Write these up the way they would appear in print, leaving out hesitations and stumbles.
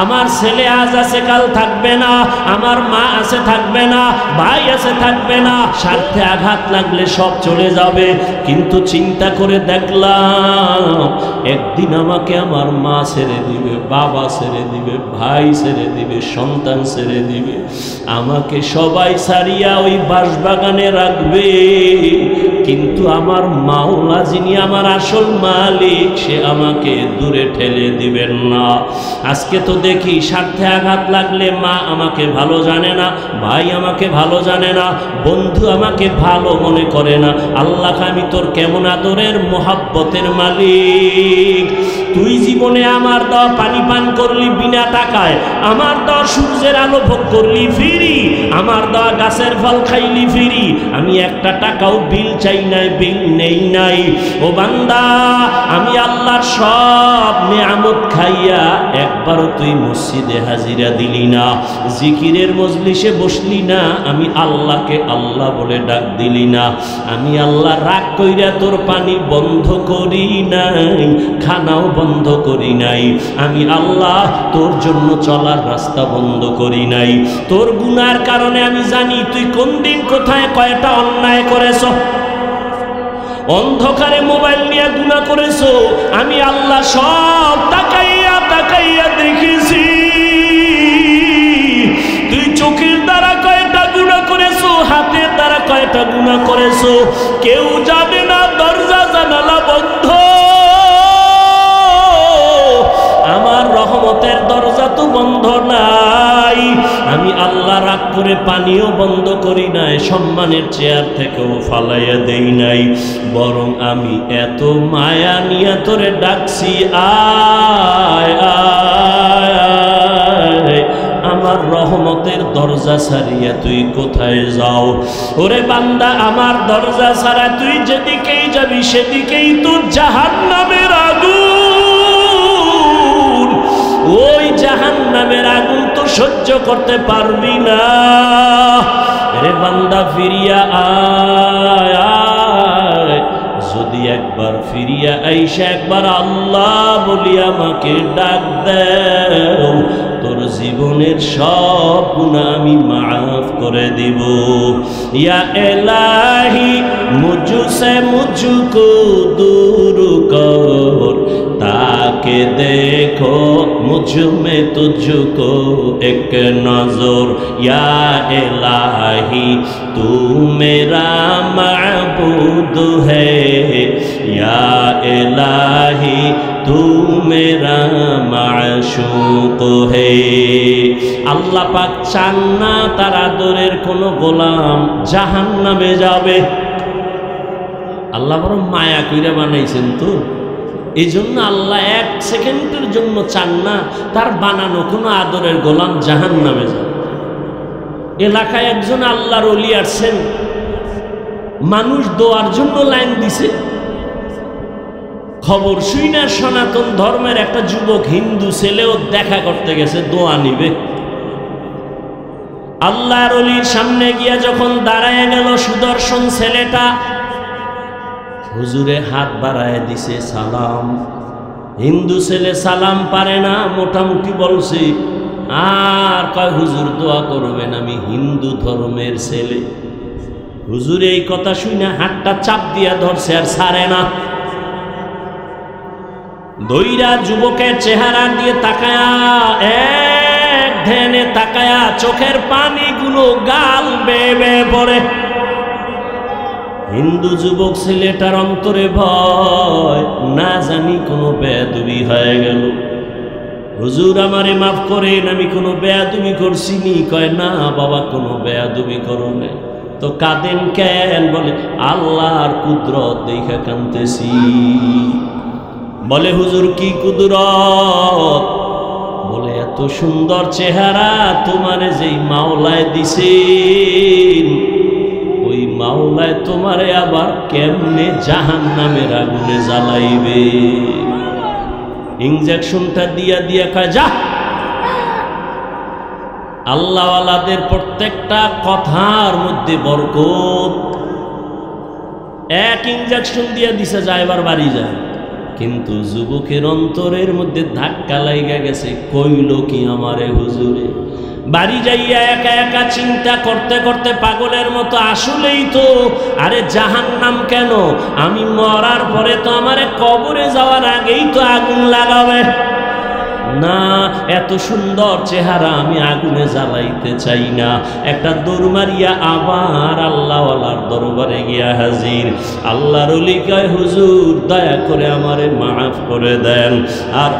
আমার ছেলে আজ আছে কাল থাকবে না, আমার মা আছে থাকবে না, ভাই আছে থাকবে না, স্বার্থে আঘাত লাগলে সব চলে যাবে। কিন্তু চিন্তা করে দেখলাম একদিন আমাকে আমার মা ছেড়ে দিবে, বাবা ছেড়ে দিবে, ভাই ছেড়ে দিবে, সন্তান ছেড়ে দিবে, আমাকে সবাই ছাড়িয়া ওই বাঁশবাগানে রাখবে। কিন্তু আমার মাওলা যিনি আমার আসল মালিক, সে আমাকে দূরে ঠেলে দিবেন না। আজকে তো দেখি স্বার্থে আঘাত লাগলে মা আমাকে ভালো জানে না, ভাই আমাকে ভালো জানে না, বন্ধু আমাকে ভালো মনে করে না। আল্লাহ, আমি তোর কেমন আদরের মোহাব্বতের মালিক। তুই জীবনে আমার দেওয়া পানি পান করলি বিনা টাকায়, আমার দেওয়া সূর্যের আলো ভোগ করলি ফ্রি, আমার দেওয়া গাছের ফল খাইলি ফ্রি, আমি একটা টাকাও বিল চাই নাই, বিল নেই নাই। ও বান্দা, আমি আল্লাহর সব নেয়ামত খাইয়া একবারও তুই মসজিদে হাজিরা দিলি না, জিকিরের মজলিসে বসলি না, আমি আল্লাহকে আল্লাহ বলে ডাক দিলি না, আমি আল্লাহ রাগ কইরা তোর পানি বন্ধ করি নাই, খানাও বন্ধ করি নাই, আমি আল্লাহ তোর জন্য চলার রাস্তা বন্ধ করি নাই। তোর গুনার কারণে আমি জানি তুই কোন দিন কোথায় কয়টা অন্যায় করেছ। অন্ধকারে মোবাইল নিয়ে গুনাহ করেছো, আমি আল্লাহ সব তাকাইয়া তাকাইয়া দেখেছি। তুই চোখের দ্বারা কয়টা গুনাহ করেছো, হাতের দ্বারা কয়টা গুনাহ করেছো, কেউ জানে না, দরজা জানালা বন্ধ। আমার রহমতের দরজা তো বন্ধ নাই, আমি আল্লাহ রাগ করে পানিও বন্ধ করি নাই, সম্মানের চেয়ার থেকেও ফালাইয়া দেই নাই, বরং আমি এত মায়া নিয়ে তোরে ডাকছি, আয় আয় আয়, আমার রহমতের দরজা ছাড়িয়া তুই কোথায় যাও? ওরে বান্দা, আমার দরজা ছাড়া তুই যেদিকেই যাবি সেদিকেই তোর জাহান্নামের আগুন। ওই জাহান্নামের আগুন তো সহ্য করতে পারবি না। রে বান্দা, ফিরিয়া আয় আয়, যদি একবার ফিরিয়া আইসা একবার আল্লাহ বলি আমাকে ডাক দেও, তোর জীবনের সব গুনাহ আমি মাফ করে দিব। ইয়া ইলাহি মুঝসে মুঝকো দূর কর, তাকে দেখো মুঝ में तुझको एक नजर, या इलाही तू मेरा माबूद है, या इलाही तू मेरा माशूक है। আল্লাহ পাক চান না তার আদরের কোন গোলাম জাহান্নামে যাবে। আল্লাহ বড় মায়া কইরা বানাইছেন তো, এই জন্য আল্লাহ এক সেকেন্ডের জন্য চান না তার বানানো কোনো আদরের গোলাম জাহান্নামে যাবে। এলাকায় একজন আল্লাহর ওলি আসছেন, মানুষ দোয়ার জন্য লাইন দিছে। খবর শুই না সনাতন ধর্মের একটা যুবক হিন্দু ছেলেও দেখা করতে গেছে, দোয়া নিবে। আল্লাহর ওলির সামনে গিয়া যখন দাঁড়ায় গেল, সুদর্শন ছেলেটা হুজুরে হাত বাড়ায় দিছে, সালাম। হিন্দু ছেলে সালাম পারে না, মোটামুটি বলছে, আর কয় হুজুর দোয়া করবেন, আমি হিন্দু ধর্মের ছেলে। হুজুর এই কথা শুনে হাতটা চাপ দিয়া ধরছে, আর ছাড়ে না। দইরা যুবকের চেহারা দিয়ে তাকায়া, এক ধ্যানে তাকায়া, চোখের পানিগুলো গাল বেয়ে বেয়ে পড়ে। হিন্দু যুবক ছেলেটার অন্তরে ভয়, না জানি কোনো বেয়াদবি হয়ে গেল। হুজুর আমারে মাফ করেন, আমি কোনো বেয়াদবি করছিনি। কয় না বাবা, কোনো বেয়াদবি করো না। তো কাঁদেন কেন? বলে আল্লাহর কুদরত দেখা কাঁদতেছি। বলে হুজুর কি কুদরত? বলে এত সুন্দর চেহারা তোমারে যেই মাওলায় দিছেন, ওই মাওলায় তোমারে আবার কেমনে জাহান্নামের আগুনে জ্বালাইবে। ইনজেকশনটা দিয়া দিয়া কয় যা। আল্লাহওয়ালাদের প্রত্যেকটা কথার মধ্যে বরকত। এক ইনজেকশন দিয়া দিছে, যায় এবার বাড়ি যায়। কিন্তু যুবকের অন্তরের মধ্যে ধাক্কা লাইগা গেছে, কইল কি আমারে হুজুরে। বাড়ি যাইয়া একা একা চিন্তা করতে করতে পাগলের মতো, আসলেই তো, আরে জাহান্নাম কেন? আমি মরার পরে তো আমারে কবরে যাওয়ার আগেই তো আগুন লাগাবে না, এত সুন্দর চেহারা আমি আগুনে জ্বালাইতে চাই না। একটা দৌড় মারিয়া আবার আল্লাহওয়ালার দরবারে গিয়া হাজির। আল্লাহর ওলি কয়, হুজুর দয়া করে আমারে মাফ করে দেন, আর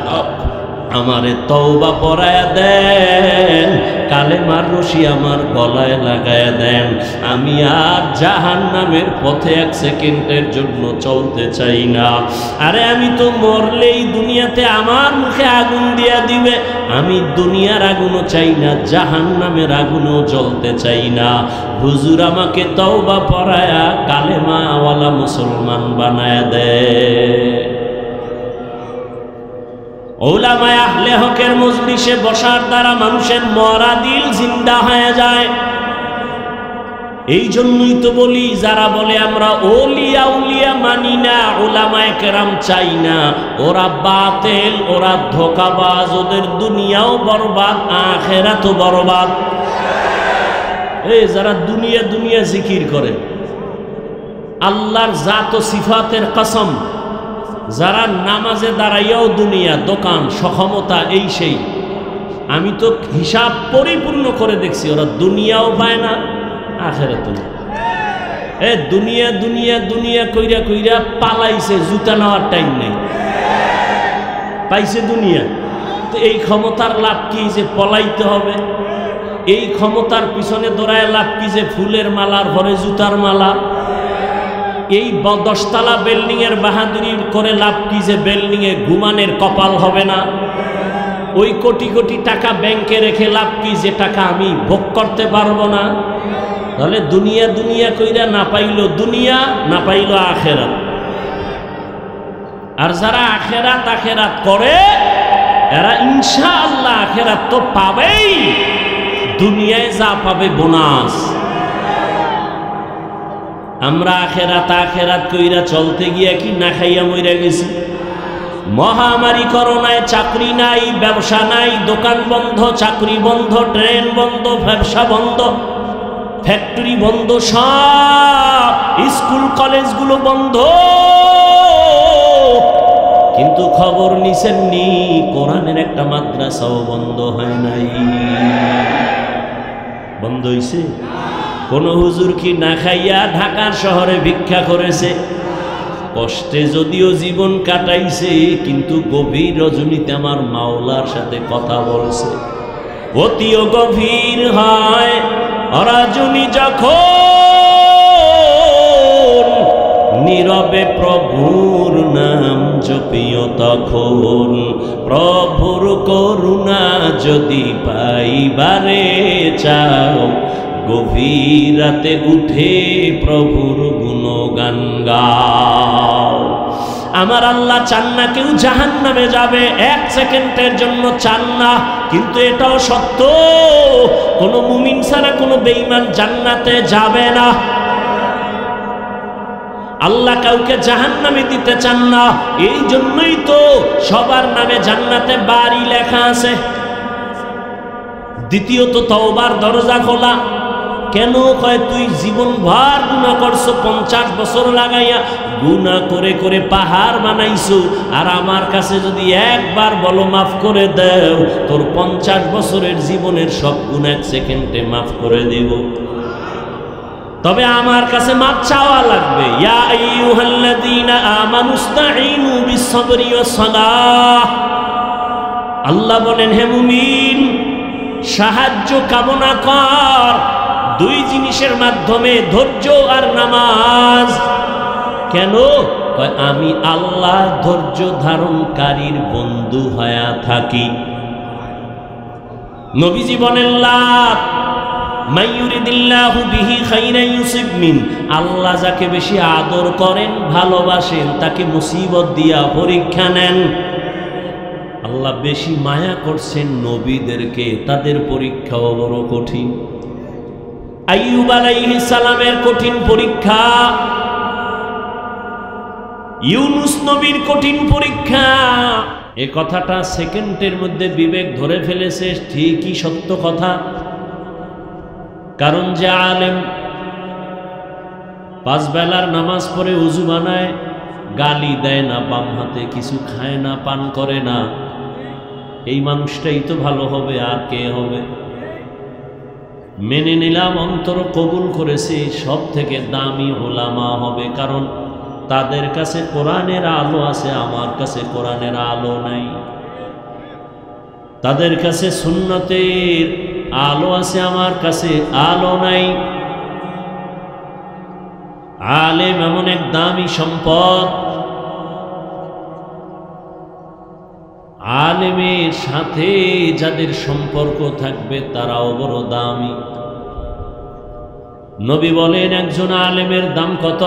আমারে তওবা পড়ায়া দেন, কালেমার রশি আমার গলায় লাগায়া দেন। আমি আর জাহান্নামের পথে এক সেকেন্ডের জন্য চলতে চাই না। আরে আমি তো মরলেই দুনিয়াতে আমার মুখে আগুন দিয়া দিবে, আমি দুনিয়ার আগুনও চাই না, জাহান্নামের আগুনও জ্বলতে চাই না। হুজুর আমাকে তওবা পড়ায়া কালেমাওয়ালা মুসলমান বানায়া দেয়। ওলামায়ে আহলে হকের মজলিসে বসার দ্বারা মানুষের মরা দিল জিন্দা হয়ে যায়। এই জন্যই তো বলি, যারা বলে আমরা ওলিয়া উলিয়া মানি না, ওলামায়ে কেরাম চাই না, ওরা বাতিল, ওরা ধোঁকাবাজ, ওদের দুনিয়াও বরবাদ, আখিরাতও বরবাদ। এই যারা দুনিয়া দুনিয়া জিকির করে, আল্লাহর জাত ও সিফাতের কসম, যারা নামাজে দাঁড়াইয়াও দুনিয়া, দোকান, সক্ষমতা, এই সেই, আমি তো হিসাব পরিপূর্ণ করে দেখছি, ওরা দুনিয়াও পায় না, আখিরাতও না। দুনিয়া দুনিয়া দুনিয়া কইরা কইরা পালাইছে, জুতা নেওয়ার টাইম নেই, পাইছে দুনিয়া। তো এই ক্ষমতার লাভ কি যে পলাইতে হবে? এই ক্ষমতার পিছনে দৌড়ায় লাভ কি যে ফুলের মালার ভরে জুতার মালা? এই 10তলা বিল্ডিং এর বাহাদুরি করে লাভ কি যে বিল্ডিং এ ঘুমানের কপাল হবে না? ওই কোটি কোটি টাকা ব্যাংকে রেখে লাভ কি যে টাকা আমি ভোগ করতে পারবো না? তাহলে দুনিয়া দুনিয়া কইরা না পাইল দুনিয়া, না পাইল আখেরাত। আর যারা আখেরাত আখেরাত করে, এরা ইনশাআল্লাহ আখেরাত তো পাবেই, দুনিয়ায় যা পাবে বোনাস। আমরা আখেরাত আখেরাত কইরা চলতে গিয়া কি না খাইয়া মইরা গেছি। মহামারী করোনায় চাকরি নাই, ব্যবসা নাই, দোকান বন্ধ, চাকরি বন্ধ, ট্রেন বন্ধ, ব্যবসা বন্ধ, ফ্যাক্টরি বন্ধ, সব স্কুল কলেজগুলো বন্ধ। কিন্তু খবর নিছেন নি, কোরআনের একটা মাদ্রাসাও বন্ধ হয় নাই। বন্ধ হইছে? কোন হুজুর কি না খাইয়া ঢাকার শহরে ভিক্ষা করেছে? কষ্টে যদিও জীবন কাটাইছে, কিন্তু গভীর রজনীতে আমার মাওলার সাথে কথা বলছে। অতিও গভীর হয় রজনী যখন, নীরবে প্রভুর নাম জপিও তখন। প্রভুর করুণা যদি পাইবারে চাও, গভীর রাতে উঠে প্রভুর গুণগান গাও। আমার আল্লাহ চান না কেউ জাহান্নামে যাবে, এক সেকেন্ডের জন্য চান না। কিন্তু এটাও সত্য, কোনো মুমিন ছাড়া কোনো বেঈমান জান্নাতে যাবে না। আল্লাহ কাউকে জাহান্নামে দিতে চান না, এই জন্যই তো সবার নামে জান্নাতে বাড়ি লেখা আছে। দ্বিতীয়ত তওবার দরজা খোলা। কেন কয়, তুই জীবন ভর গুনাহ করছো, 50 বছর লাগাইয়া গুনাহ করে করে পাহাড় বানাইছো, আর আমার কাছে যদি একবার বলো মাফ করে দাও, তোর 50 বছরের জীবনের সব গুনাহ 1 সেকেন্ডে মাফ করে দেব। তবে আমার কাছে মাপ চাওয়া লাগবে। ইয়া আইয়ুহাল্লাযীনা আমানুস্তাঈনু বিস-সাবরি ওয়াস-সালাহ। আল্লাহ বলেন, হে মুমিন, সাহায্য কামনা কর 2 জিনিসের মাধ্যমে, ধৈর্য আর নামাজ। কেন? আমি আল্লাহ ধৈর্য ধারণকারীর বন্ধু হয়ে থাকি। নবীজি বলেন, লা মাইয়ুরিদিল্লাহু বিহি খাইরান ইউসিব মিন। আল্লাহ যাকে বেশি আদর করেন, ভালোবাসেন, তাকে মুসিবত দিয়া পরীক্ষা নেন। আল্লাহ বেশি মায়া করছেন নবীদেরকে, তাদের পরীক্ষাও বড় কঠিন। আইয়ুব আলাইহিস সালামের কঠিন পরীক্ষা। ইউনুস নবীর কঠিন পরীক্ষা। এ কথাটা সেকেন্ডের মধ্যে বিবেক ধরে ফেলেছে, ঠিকই সত্য কথা। কারণ যে আলেম 5 বেলার নামাজ পড়ে উযু বানায়, গালি দেয় না বাম হাতে, কিছু খায় না, পান করে না, এই মানুষটাই তো ভালো হবে, আর কে হবে? মেনে নিলাম, অন্তর কবুল করেছি, সব থেকে দামি ওলামা হবে, কারণ তাদের কাছে কোরআনের আলো আছে, আমার কাছে কোরআনের আলো নাই। তাদের কাছে সুন্নতের আলো আছে, আমার কাছে আলো নাই। আলেম এমন এক দামি সম্পদ, আলেমের সাথে যাদের সম্পর্ক থাকবে তারাও বড় দামি। নবী বলেন একজন আলেমের দাম কত?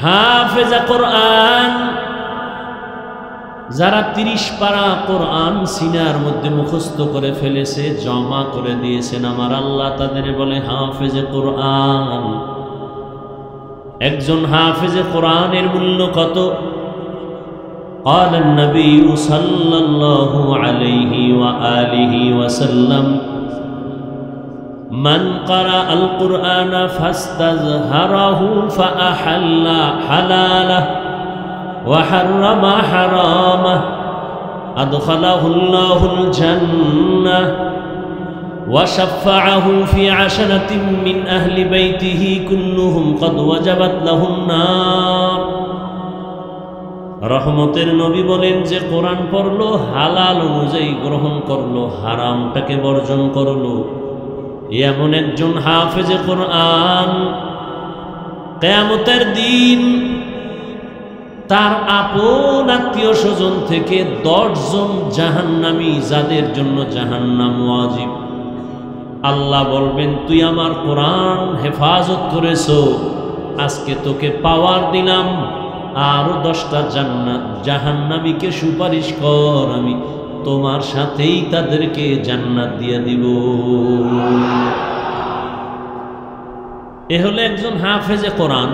হাফেজা কোরআন, যারা 30 পারা কোরআন সিনার মধ্যে মুখস্থ করে ফেলেছে, জমা করে দিয়েছেন আমার আল্লাহ, তাদের বলে হাফেজে কোরআন। একজন হাফেজে কোরআনের মূল্য কত? قال النبي صلى الله عليه وآله وسلم من قرأ القرآن فاستظهره فأحل حلاله وحرم حرامه أدخله الله الجنة وشفعه في 10 من أهل بيته كلهم قد وجبت له النار। রহমতের নবী বলেন যে কোরআন পড়লো, হালাল অনুযায়ী গ্রহণ করলো, হারামটাকে বর্জন করলো, এমন একজন হাফেজে কোরআন কিয়ামতের দিন তার আপন আত্মীয় স্বজন থেকে 10 জন জাহান্নামী, যাদের জন্য জাহান্নাম ওয়াজিব, আল্লাহ বলবেন তুই আমার কোরআন হেফাজত করেছো, আজকে তোকে পাওয়ার দিলাম, আরো 10টা জাহান্নামীকে সুপারিশ কর, আমি তোমার সাথেই তাদেরকে জান্নাত দিয়ে দিব। এ হলো একজন হাফেজে কোরআন।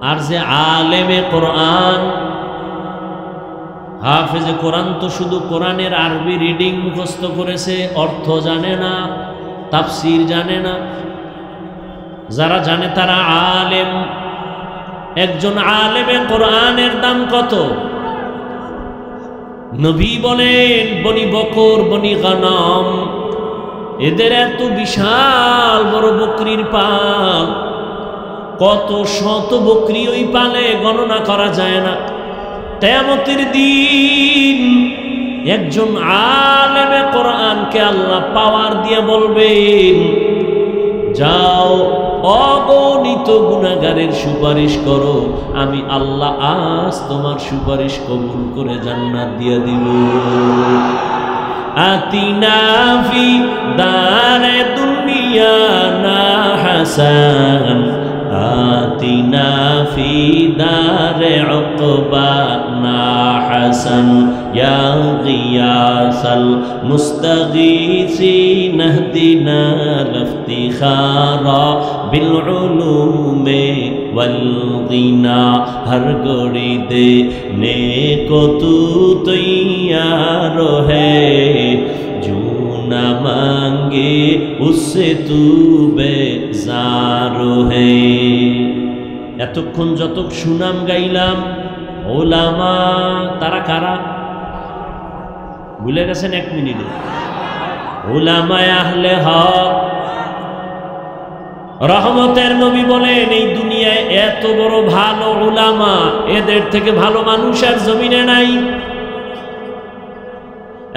আর যে আলেমে কোরআন, হাফেজে কোরআন তো শুধু কোরআনের আরবি রিডিং মুখস্থ করেছে, অর্থ জানে না, তাফসির জানে না। যারা জানে তারা আলেম। একজন আলেমে কোরআনের দাম কত? নবী বলেন বনি বকর, বনি গানম, এদের এত বিশাল বড় বকরির পাল, কত শত বকরি ওই পালে গণনা করা যায় না। কিয়ামতের দিন একজন আলেমে কোরআনকে আল্লাহ পাওয়ার দিয়ে বলবেন যাও অগণিত গুনাহগারের সুপারিশ করো, আমি আল্লাহ আজ তোমার সুপারিশ কবুল করে জান্নাত দিয়ে দিব। আতিনা ফি দারে দুনিয়া না হাসান, আতিনা ফি দারে উকবা না হাসান, ইয়া গিয়াসাল মুস্তাগীসিন ইহদিনা লিফতিখারা বিল উলুমে ওয়াল গিনা। হর গড়ি দে নেকো তু তৈয়ার হ্যায়, जो न मांगे उससे तू बेजार है। এতক্ষণ যত সুনাম গাইলাম, ওলামা তারা কারা ভুলে গেছেন 1 মিনিটে? ওলামায়ে আহলে হক। রহমতের নবী বলেন এই দুনিয়ায় এত বড় ভালো ওলামা, এদের থেকে ভালো মানুষ আর জমিনে নাই।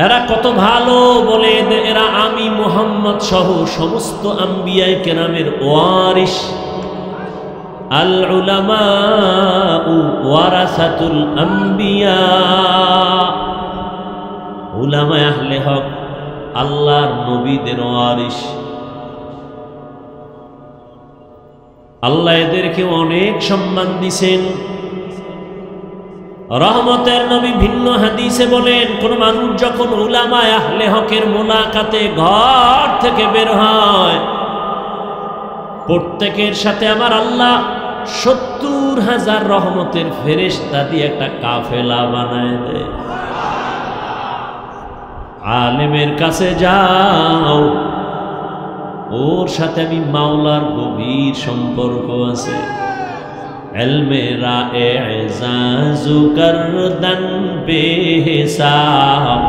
এরা কত ভালো বলে, এরা আমি মুহাম্মদ সহ সমস্ত আম্বিয়ায়ে কেরামের ওয়ারিস। আল উলামাউ ওয়ারাসাতুল আম্বিয়া। উলামায়ে আহলে হক আল্লাহর নবীদের ওয়ারিস। আল্লাহ এদেরকে অনেক সম্মান দিয়েছেন। রহমতের নবী ভিন্ন হাদিসে বলেন, কোন মানুষ যখন উলামায়ে আহলে হকের মোলাকাতে ঘর থেকে বের হয়, প্রত্যেকের সাথে আমার আল্লাহ 70,000 রহমতের ফেরেশতা দিয়ে একটা কাফেলা বানায় দেয়। আলেমের কাছে যাও, ওর সাথে আমি মাওলার গভীর সম্পর্ক আছে। এলমেরা এজাজু করদান বেহিসাব,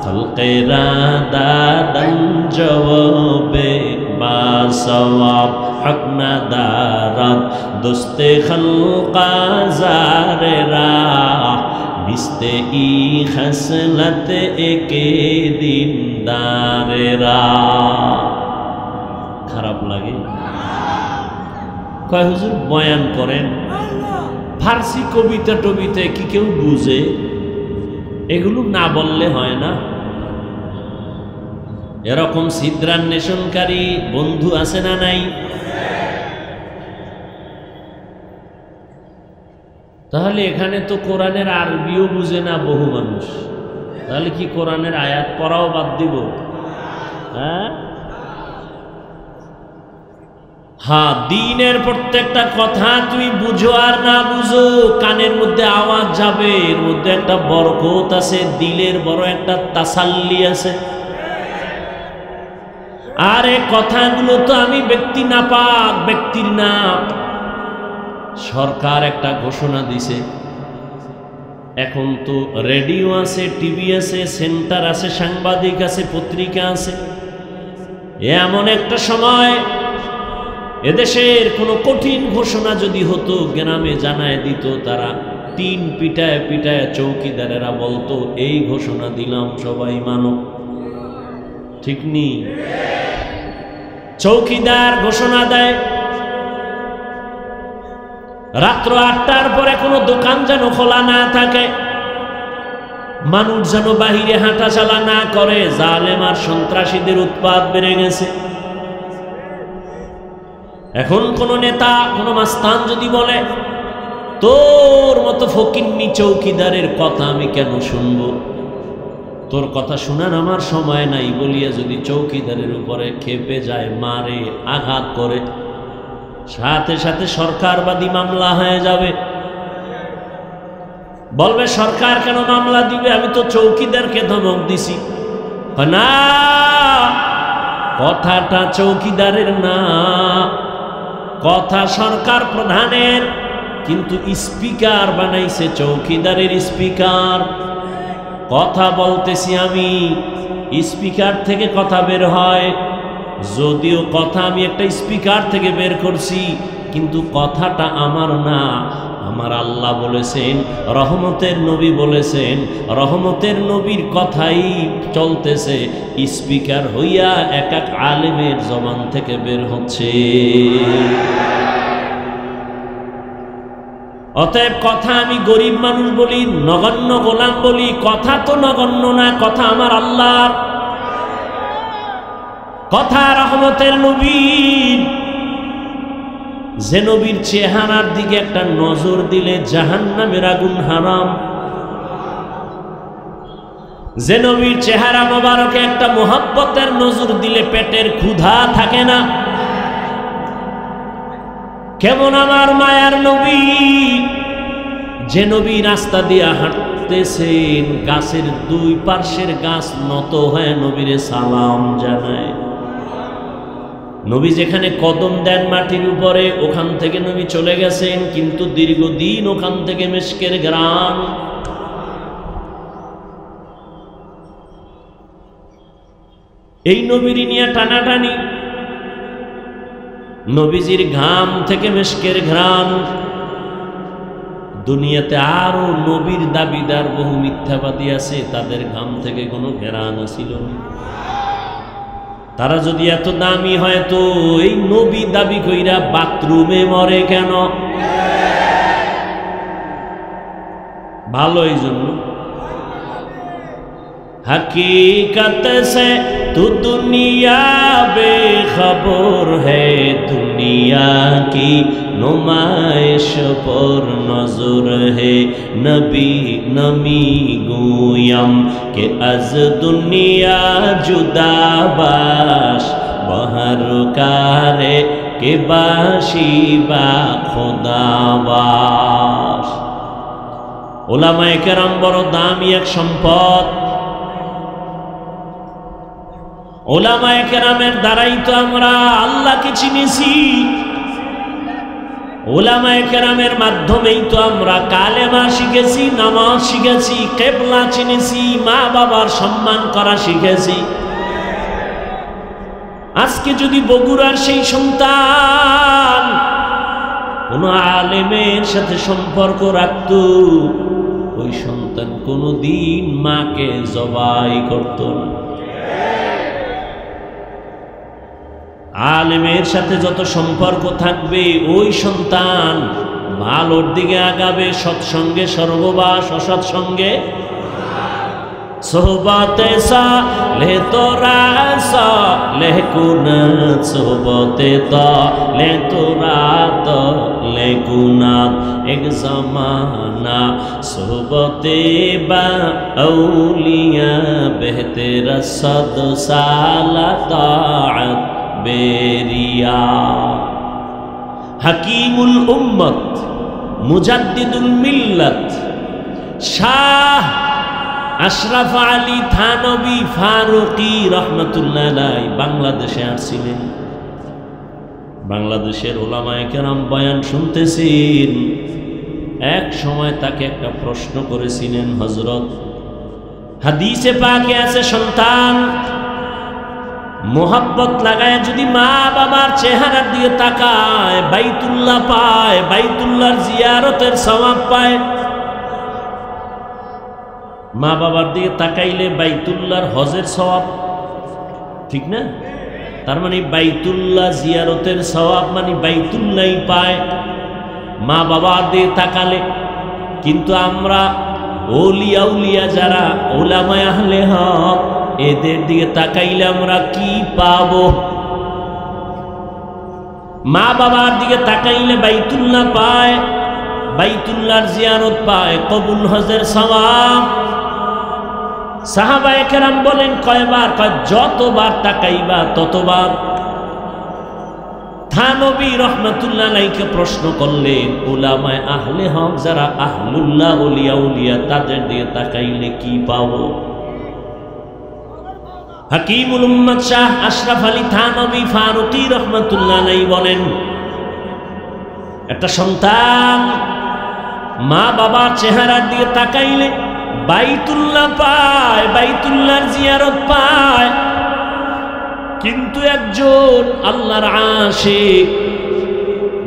খলকেরা দাদান জওয়াবে বাসওয়াব, হক না দারাত দোস্তে খলকা জারেরা, বিস্তে ই খসলত একে দিনদারেরা। খারাপ লাগে? কয় হুজুর বয়ান করেন, ফার্সি কবিতা টবিতা কি কেউ বুঝে? এগুলো না বললে হয় না? এরকম ছিদ্রান্বেষণকারী বন্ধু আছে না নাই? তাহলে এখানে তো কোরআনের আরবিও বুঝে না বহু মানুষ, তাহলে কি কোরআনের আয়াত পড়াও বাদ দিব? হ্যাঁ, দ্বীনের প্রত্যেকটা কথা তুমি বুঝো আর না বুঝো, কানের মধ্যে আওয়াজ যাবে, এর মধ্যে একটা বরকত আছে, দিলের বড় একটা তাসাল্লি আছে। আর এই কথাগুলো তো আমি ব্যক্তি না পাক, ব্যক্তির না, সরকার একটা ঘোষণা দিছে। এখন তো রেডিও আছে, টিভি আছে, সেন্টার আছে, সাংবাদিক আছে, পত্রিকা আছে। এমন একটা সময় এদেশের কোনো কঠিন ঘোষণা যদি হতো, গ্রামে জানায় দিত, তারা তিন পিটায় পিটায় চৌকিদারেরা বলতো এই ঘোষণা দিলাম, সবাই মানো। ঠিক নি? চৌকিদার ঘোষণা দেয় রাত্র 8টার পরে কোনো দোকান যেন খোলা না থাকে, মানুষ যেন বাহিরে হাঁটা চলা না করে, জালেম আর সন্ত্রাসীদের উৎপাত বেড়ে গেছে। এখন কোন নেতা, কোন মাস্তান যদি বলে তোর মতো ফকিন্নি চৌকিদারের কথা আমি কেন শুনব, তোর কথা শোনার আমার সময় নাই বলিয়া যদি চৌকিদারের উপরে খেপে যায়, মারে, আঘাত করে, সাথে সাথে সরকারবাদী মামলা হয়ে যাবে। বলবে সরকার কেন মামলা দিবে, আমি তো চৌকিদারকে ধমক দিছি। না, কথাটা চৌকিদারের না, কথা সরকার প্রধানের, কিন্তু স্পিকার বানাইছে চৌকিদারের স্পিকার। কথা বলতেছি আমি, স্পিকার থেকে কথা বের হয়, যদিও কথা আমি একটা স্পিকার থেকে বের করছি, কিন্তু কথাটা আমার না। আমার আল্লাহ বলেছেন, রহমতের নবী বলেছেন, রহমতের নবীর কথাই চলতেছে, স্পিকার হইয়া এক এক আলেমের জবান থেকে বের হচ্ছে। অতএব কথা আমি গরিব মানুষ বলি, নগণ্য গোলাম বলি, কথা তো নগণ্য না, কথা আমার আল্লাহর কথা, রহমতের নবীর। যে নবীর চেহারার দিকে একটা নজর দিলে জাহান্নামের আগুন হারাম, যে নবীর চেহারা মোবারকে একটা মোহাব্বতের নজর দিলে পেটের ক্ষুধা থাকে না। কেমন আমার মায়ার নবী, যে নবী রাস্তা দিয়া হাঁটতেছেন, গাছের দুই পার্শ্বের গাছ নত হয়ে নবীরে সালাম জানায়। নবী যেখানে কদম দেন মাটির উপরে, ওখান থেকে নবী চলে গেছেন, কিন্তু দীর্ঘদিন ওখান থেকে মিশকের ঘ্রাণ। এই নবীর নিয়ে টানাটানি, নবীজির ঘাম থেকে মিশকের ঘ্রাণ। দুনিয়াতে আরো নবীর দাবিদার বহু মিথ্যাবাদী আছে, তাদের ঘাম থেকে কোনো ঘ্রাণ ছিল না। তারা যদি এত দামি হয় তো এই নবী দাবি কইরা বাথরুমে মরে কেন? ভালো এই জন্য। हकीकत से तू दुनिया बेखबर है, दुनिया की नुमाइश पर नजर है। नबी नमी गोयम के अज दुनिया जुदा बाश, बहर कारे কে বাসি বা খোদাবাস। উলামায়ে কেরাম বড় দামি এক সম্পদ। উলামায়ে কেরামের দ্বারাই তো আমরা আল্লাহকে চিনেছি। উলামায়ে কেরামের মাধ্যমেই তো আমরা কালেমা শিখেছি, নামাজ শিখেছি, কিবলা চিনেছি, মা বাবার সম্মান করা শিখেছি। আজকে যদি বগুড়ার সেই সন্তান কোন আলেমের সাথে সম্পর্ক রাখত, ওই সন্তান কোনদিন মাকে জবাই করত না। আলেমের সাথে যত সম্পর্ক থাকবে ওই সন্তান ভালোর দিকে আগাবে, সৎসঙ্গে স্বর্গবাস, অসৎসঙ্গে সোহবতে সালে তোরা সালে কুনাত, সোহবতে তালে তোরা তালে কুনাত। এক জমানা সোহবতে বা আউলিয়া বেহতের সদ সালা তাআত বেরিয়া। হাকিমুল উম্মত, মুজাদ্দিদুল মিল্লাত, শাহ আশরাফ আলী থানবী ফারুকী রহমতুল্লাহ আলাইহি বাংলাদেশে আসছিলেন। বাংলাদেশের উলামায়ে কেরাম বয়ান শুনতেছেন। এক সময় তাকে একটা প্রশ্ন করেছিলেন হযরত। হাদিসে পাকে আছে, সন্তান মোহাব্বত লাগায় যদি মা বাবার চেহারার দিকে তাকায়, বাইতুল্লাহ পায়, বাইতুল্লাহর জিয়ারতের সওয়াব পায়। মা বাবার দিকে তাকাইলে বাইতুল্লাহর হজের সওয়াব, ঠিক না? তার মানে বাইতুল্লাহ জিয়ারতের সওয়াব মানে বাইতুল্লাহই পায় মা বাবার দিকে তাকালে। কিন্তু আমরা ওলিয়া উলিয়া যারা উলামায়ে আহলে হক, এদের দিকে তাকাইলে আমরা কি পাবো? মা বাবার দিকে তাকাইলে বাইতুল্লাহ পায়, বাইতুল্লাহর জিয়ারত পায়, কবুল হজের সওয়াব। সাহাবায়ে কেরাম বলেন কয়বার? কয় যতবার তাকাইবা ততবার। থানবী রহমাতুল্লাহ আলাইহিকে প্রশ্ন করলেন, উলামায়ে আহলে হক যারা আহলুল্লাহ, ওলিয়া উলিয়া, তাদের দিকে তাকাইলে কি পাবো? হাকিমুল উম্মত শাহ আশরাফ আলী থানবী ফারুকী রহমাতুল্লাহ আলাইহি বলেন, একটা সন্তান মা বাবার চেহারার দিকে তাকাইলে বাইতুল্লাহ পায়, বাইতুল্লাহর জিয়ারত পায়। কিন্তু একজন আল্লাহর আশিক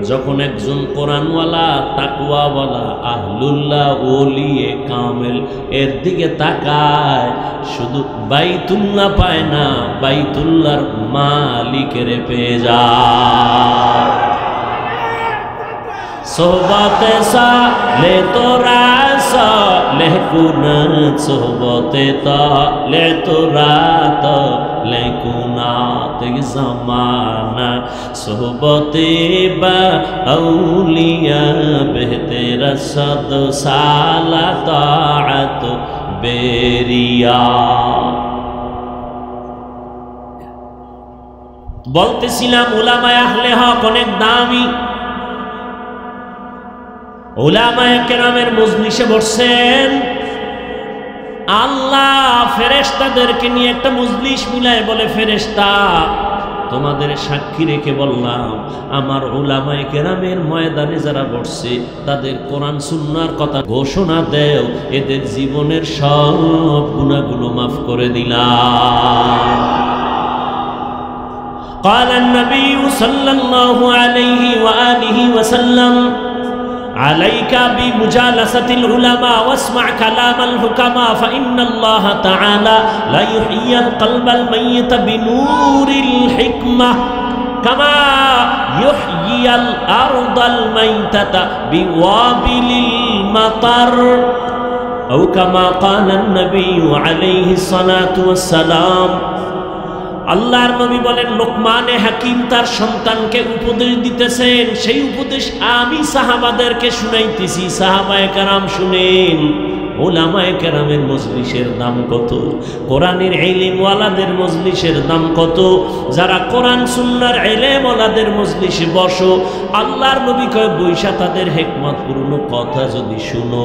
যখন একজন কোরআনওয়ালা, তাকওয়াওয়ালা, আহলুল্লাহ, ওলিয়ে কামেল এর দিকে তাকায়, শুধু বাইতুল্লাহ পায় না, বাইতুল্লাহর মালিকের পেয়ে যায়। সোহবতে সালে তোরা সালে কুনাত, সোহবতে তালে তোরা তালে কুনাত। এক জমানা সোহবতে বা আউলিয়া বেহতের সদ সালা তাআত বেরিয়া। বলতেছিলাম উলামায়ে আহলে হক অনেক দামি। উলামায়ে কেরামের মজলিসে বসছেন, আল্লাহ ফেরেশতাদেরকে নিয়ে একটা মজলিস মিলায় বলে, ফেরেশতা তোমাদের সাক্ষী রেখে বললাম, আমার উলামায়ে কেরামের ময়দানে যারা বসছে তাদের কোরআন সুন্নাহর কথা ঘোষণা দেও, এদের জীবনের সব গুনাহগুলো মাফ করে দিলাম। قال النبي صلى الله عليه وآله وسلم عليك بمجالسة العلماء واسمع كلام الحكماء فإن الله تعالى لا يحيي القلب الميت بنور الحكمة كما يحيي الأرض الميتة بوابل المطر أو كما قال النبي عليه الصلاة والسلام। আল্লাহর নবী বলেন, লোকমানে হাকিম তার সন্তানকে উপদেশ দিতেছেন, সেই উপদেশ আমি সাহাবাদেরকে শুনাইতেছি, সাহাবায়ে কেরাম শুনেন। উলামায়ে কেরামের মজলিসের দাম কত, কোরআনের ইলমওয়ালাদের মজলিসের দাম কত। যারা কোরআন সুন্নাহর ইলমওয়ালাদের মজলিসে বসো, আল্লাহর নবী কয় বৈশা তাদের হিকমতপূর্ণ কথা যদি শুনো,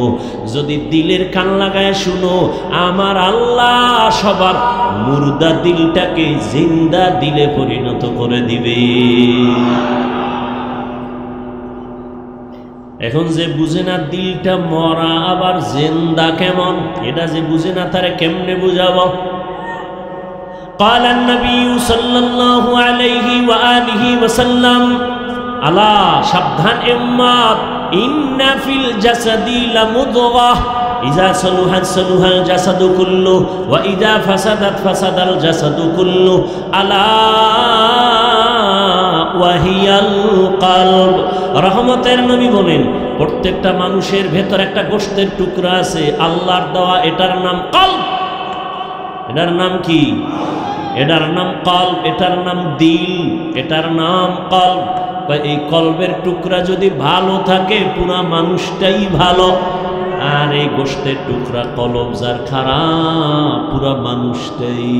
যদি দিলের কান লাগায় শুনো, আমার আল্লাহ সবার মুর্দা দিলটাকে জিন্দা দিলে পরিণত করে দিবে। এখন যে বুঝে না দিলটা মরা আবার জিন্দা কেমন, এটা যে বুঝে না তারে কেমনে বুঝাবো? قال النبي صلى الله عليه وآله وسلم আলা সাবধান উম্মত, ইন্না ফিল জাসাদি লামুদগাহ ইযা সালুহাত সালুহাল জাসাদু কুল্লু ওয়া ইযা ফাসাদাত ফাসাদাল জাসাদু কুল্লু আলা ওয়া হিয়াল কলব। রহমতের নবী বলেন প্রত্যেকটা মানুষের ভেতর একটা গোশতের টুকরা আছে আল্লাহর দেওয়া, এটার নাম কলব। এটার নাম কি? এটার নাম কলব, এটার নাম দিল, এটার নাম কলব। এই কলবের টুকরা যদি ভালো থাকে পুরা মানুষটাই ভালো, আর এই গোশতের টুকরা কলব যার খারাপ পুরা মানুষটাই।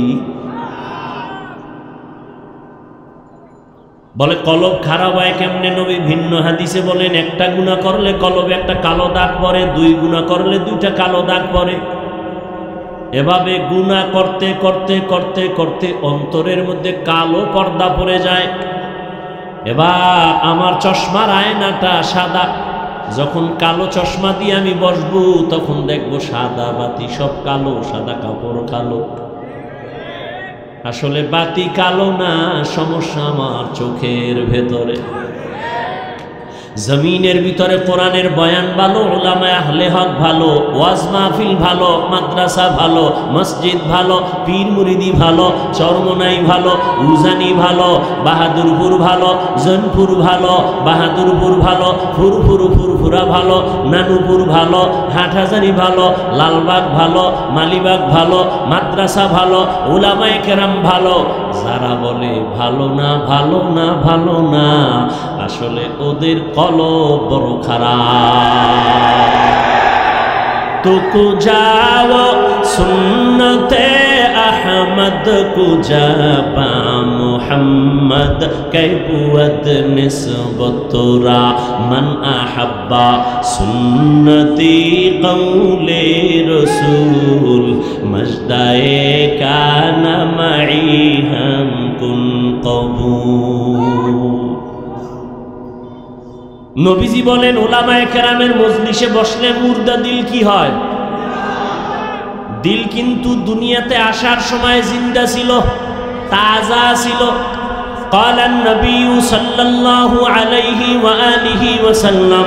বলে কলব খারাপ হয় কেমনে? নবী ভিন্ন হাদিসে বলেন একটা গুনাহ করলে কলবে একটা কালো দাগ পড়ে, 2 গুনাহ করলে 2টা কালো দাগ পড়ে। এভাবে গুনাহ করতে করতে করতে করতে অন্তরের মধ্যে কালো পর্দা পড়ে যায়। এবার আমার চশমার আয়নাটা সাদা, যখন কালো চশমা দিয়ে আমি বসবো তখন দেখবো সাদা বাতি সব কালো, সাদা কাপড় কালো। আসলে বাতি কালো না, সমস্যা আমার চোখের ভেতরে। জমিনের ভিতরে কোরআনের বয়ান ভালো, উলামায়ে আহলে হক ভালো, ওয়াজ মাহফিল ভালো, মাদ্রাসা ভালো, মসজিদ ভালো, পীর মুরিদি ভালো, চরমনাই ভালো, উজানি ভালো, বাহাদুরপুর ভালো, জৈনপুর ভালো, বাহাদুরপুর ভালো, ফুরফুরা ভালো, নানুপুর ভালো, হাটহাজারি ভালো, লালবাগ ভালো, মালিবাগ ভালো, মাদ্রাসা ভালো, উলামায়ে কেরাম ভালো। যারা বলে ভালো না ভালো না ভালো না, আসলে ওদের কলব বড় খারাপ। তো কুজাও সুন্নতে আহমদ কুজাবা মুহাম্মদ কৈবুয়ত নিসবতরা মান আহাব্বা সুন্নতি কওলে রসুল মজদায়ে কানা মাই হাম কুন কবুল। নবীজি বলেন উলামায়ে কেরামের মজলিসে বসলে মুর্দা দিল কি হয়? দিল কিন্তু দুনিয়াতে আসার সময় জিন্দা ছিল, তাজা ছিল। قال النبي صلى الله عليه وآله وسلم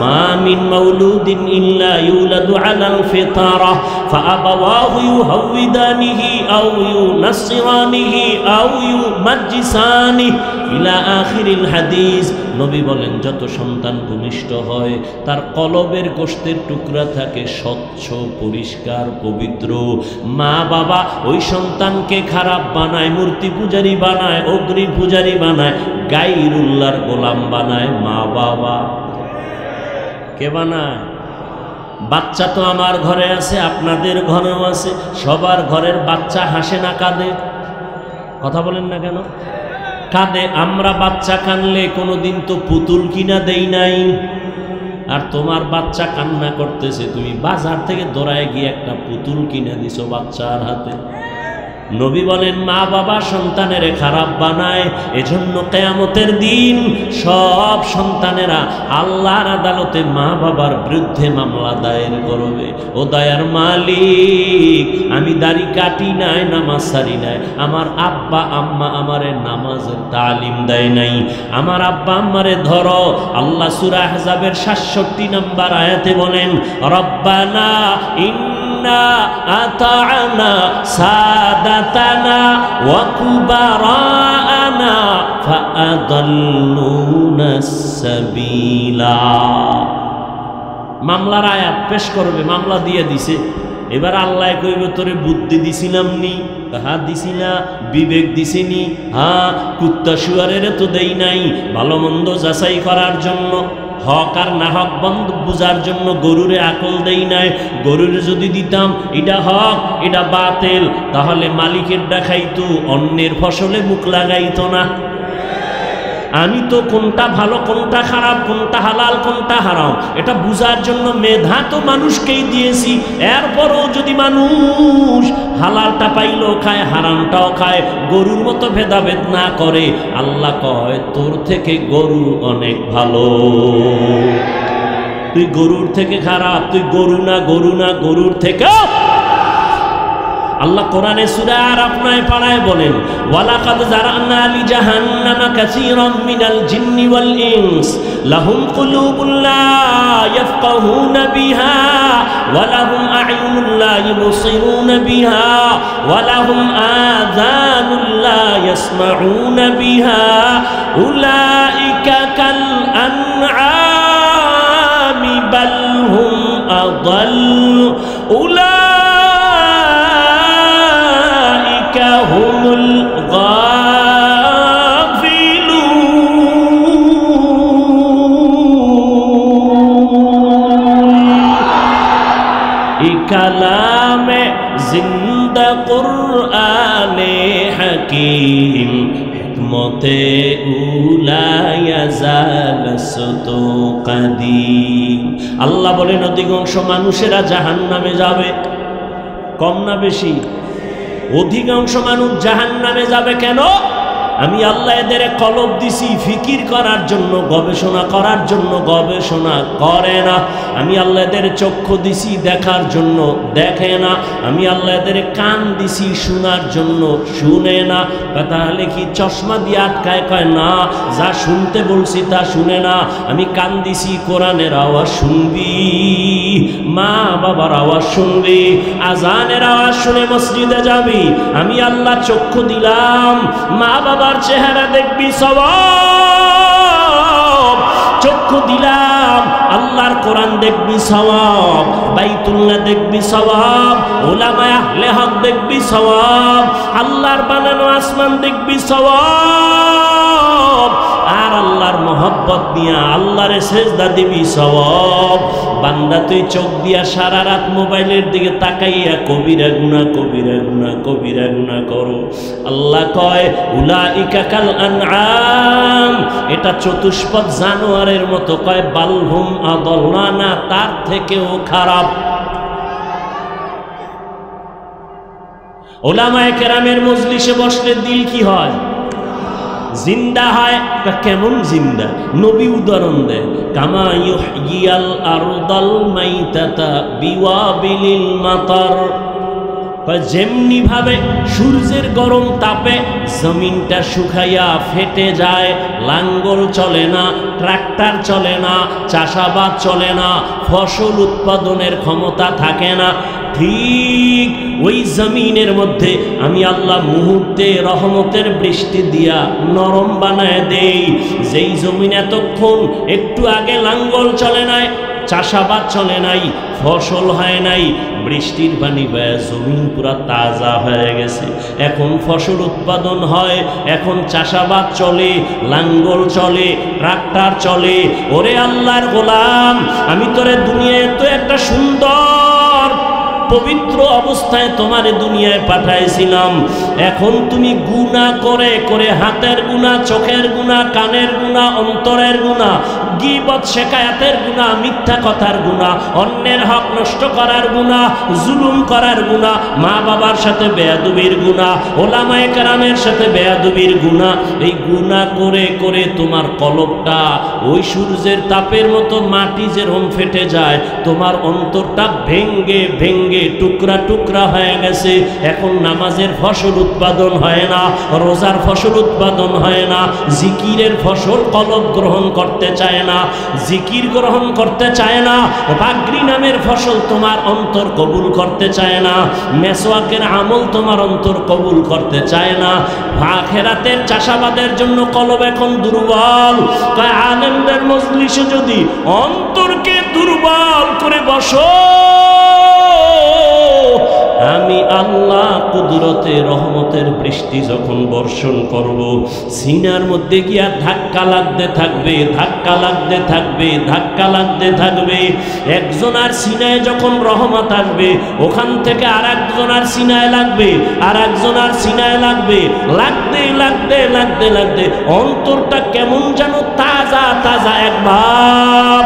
ما من مولود إلا يولد على الفطرة فأبواه يهودانه أو ينصرانه أو يمجسانه إلى آخر الحديث। নবী বলেন যত সন্তান ভূমিষ্ঠ হয় তার কলবের গোশতের টুকরা থাকে স্বচ্ছ পরিষ্কার পবিত্র। মা বাবা ওই সন্তানকে খারাপ বানায়, মূর্তি পূজারি বানায়, অগ্নি পূজারি বানায়, গায়রুল্লাহর গোলাম বানায়। মা বাবা কে বানায়? বাচ্চা তো আমার ঘরে আছে, আপনাদের ঘরেও আছে, সবার ঘরের বাচ্চা হাসে না কাঁদে? কথা বলেন না কেন? কাঁদে। আমরা বাচ্চা কানলে কোনোদিন তো পুতুল কিনা দেই নাই। আর তোমার বাচ্চা কান্না করতেছে, তুমি বাজার থেকে দৌড়ায় গিয়ে একটা পুতুল কিনে দিছো বাচ্চার হাতে। নবী বলেন মা বাবা সন্তানের খারাপ বানায়। এজন্য কিয়ামতের দিন সব সন্তানেরা আল্লাহর আদালতে মা বাবার বিরুদ্ধে মামলা দায়ের করবে। ও দয়ার মালিক, আমি দাড়ি কাটি নাই, নামাজ সারি নাই, আমার আব্বা আম্মা আমারে নামাজের তালিম দেয় নাই, আমার আব্বা আম্মারে ধরো। আল্লাহ সূরা আহজাবের ৬৭ নম্বর আয়াতে বলেন রব্বানা আতা'না সাদাতানা ওয়া কুবারানা ফাআদাল্লুনা সাবিলা। মামলার আয়াত পেশ করবে, মামলা দিয়ে দিছে। এবার আল্লাহ কইবে তোরে বুদ্ধি দিছিলাম নি? হ্যাঁ দিছি না। বিবেক দিছিনি? হ্যাঁ। কুত্তা শুয়ারের তো দেই নাই ভালো মন্দ যাচাই করার জন্য। হক আর না হক বন্ধ বুঝার জন্য গরুরে আকল দেই নাই। গরুরে যদি দিতাম এটা হক এটা বাতিল, তাহলে মালিকের দেখাইতো, অন্যের ফসলে মুখ লাগাইতো না। আমি তো কোনটা ভালো কোনটা খারাপ, কোনটা হালাল কোনটা হারাম এটা বুঝার জন্য মেধা তো মানুষকেই দিয়েছি। এরপরও যদি মানুষ হালালটা পাইলেও খায় হারামটাও খায়, গরুর মতো ভেদাভেদ না করে, আল্লাহ কয় তোর থেকে গরু অনেক ভালো। তুই গরুর থেকে খারাপ, তুই গরু না গরু না গরুর থেকে। আল্লাহ কোরআনে সূরা আরাফ 9 পারায় বলেন, ওয়ালাকাদ জারানা লি জাহান্নামা কাসীরাম মিনাল জিন্নি ওয়াল ইনস লাহুম কুলুবুন লা ইয়াফকাহুনা বিহা ওয়া লাহুম আ'য়ুনুন লা ইউবসিরুনা বিহা ওয়া লাহুম আযানুন লা ইয়াসমাউনা বিহা উলাইকা কাল আনআমি বাল হুম আযাল هم الغافلون كلام زندہ قرآن حکیم حکمت اولا یزال ستو قدیم। আল্লাহ বলেন অধিকাংশ মানুষেরা জাহান্নামে যাবে। কম না বেশি? অধিকাংশ মানুষ জাহান্নামে যাবে। কেন? আমি আল্লাহ এদের কলব দিছি ফিকির করার জন্য, গবেষণা করার জন্য, গবেষণা করে না। আমি আল্লাহ এদের চক্ষু দিছি দেখার জন্য, দেখে না। আমি আল্লাহ এদের কান দিছি শোনার জন্য, শুনে না। তাহলে কি চশমা দিয়ে আটকায়? কয় না, যা শুনতে বলছি তা শুনে না। আমি কান দিছি কোরআনের আওয়াজ শুনবি, মা বাবার আওয়াজ শুনবি, আজানের আওয়াজ শুনে মসজিদে যাবি। আমি আল্লাহ চক্ষু দিলাম, মা বাবার চেহারা দেখবি সওয়াব। চক্ষু দিলাম, আল্লাহর কোরআন দেখবি সওয়াব, বাইতুল্লাহ দেখবি সওয়াব, উলামায়ে আহলে হক দেখবি সওয়াব, আল্লাহর বানানো আসমান দেখবি সওয়াব। আর আল্লাহর মহব্বত নিয়ে আল্লাহরে সেজদা দিবি সওয়াব। বান্দা তুই চোখ দিয়া সারা রাত মোবাইলের দিকে তাকাইয়া কবিরা গুনাহ কবিরা গুনাহ কবিরা গুনাহ করো। আল্লাহ কয় উলাইকা কাল আনআম, এটা চতুষ্পদ জানোয়ারের মতো। কয় বালহুম আদল, না তার থেকেও খারাপ। উলামায়ে কেরামের মজলিসে বসলে দিল কি হয়? জিন্দা হয়। কেমন জিন্দা? নবী উদাহরণ দেয়, কামা ইউহয়িল আরদাল মাইতাতা বিওয়াবিলিল মাতার। যেমনি ভাবে সূর্যের গরম তাপে জমিনটা শুকাইয়া ফেটে যায়, লাঙ্গল চলে না, ট্রাক্টর চলে না, চাষাবাদ চলে না, ফসল উৎপাদনের ক্ষমতা থাকে না, ঠিক ওই জমিনের মধ্যে আমি আল্লাহ মুহূর্তে রহমতের বৃষ্টি দিয়া নরম বানায় দেই। যেই জমিন এতক্ষণ একটু আগে লাঙ্গল চলে নাই, চাষাবাদ চলে নাই, ফসল হয় নাই, বৃষ্টির পানি বয়ে জমিন পুরা তাজা হয়ে গেছে। এখন ফসল উৎপাদন হয়, এখন চাষাবাদ চলে, লাঙ্গল চলে, ট্রাক্টর চলে। ওরে আল্লাহর গোলাম, আমি তোরে দুনিয়ায় তো একটা সুন্দর পবিত্র অবস্থায় তোমারে দুনিয়ায় পাঠাইছিলাম। এখন তুমি গুনাহ করে করে হাতের গুনাহ, চোখের গুনাহ, কানের গুনাহ, অন্তরের গুনাহ, গীবত শিকায়াতের গুনাহ, মিথ্যা কথার গুনাহ, অন্যের হক নষ্ট করার গুনাহ, জুলুম করার গুনাহ, মা বাবার সাথে বেয়াদবির গুনাহ, ওলামায়ে কেরামের সাথে বেয়াদবির গুনাহ। এই গুনাহ করে করে তোমার কলবটা ওই সূর্যের তাপের মতো মাটি যেরকম ফেটে যায়, তোমার অন্তরটা ভেঙ্গে ভেঙ্গে টুকরা টুকরা হয়ে গেছে। এখন নামাজের ফসল উৎপাদন হয় না, রোজার ফসল উৎপাদন হয় না, জিকিরের ফসল কলব গ্রহণ করতে চায় না, জিকির গ্রহণ করতে চায় না, পাগড়ি নামের ফসল তোমার অন্তর কবুল করতে চায় না, মেসওয়াকের আমল তোমার অন্তর কবুল করতে চায় না। আখিরাতের চাষাবাদের জন্য কলব এখন দুর্বল। তাই আলেমদের মজলিসে যদি অন্তরকে দুর্বল করে বসো, আমি আল্লাহ কুদরতে রহমতের বৃষ্টি যখন বর্ষণ করব, সিনার মধ্যে গিয়া ধাক্কা লাগতে থাকবে, ধাক্কা লাগতে থাকবে, ধাক্কা লাগতে থাকবে। একজনের সিনায় যখন রহমত আসবে, ওখান থেকে আর একজনের সিনায় লাগবে, আর একজনের সিনায় লাগবে, লাগতে লাগতে লাগতে লাগতে অন্তরটা কেমন যেন তাজা তাজা। একবার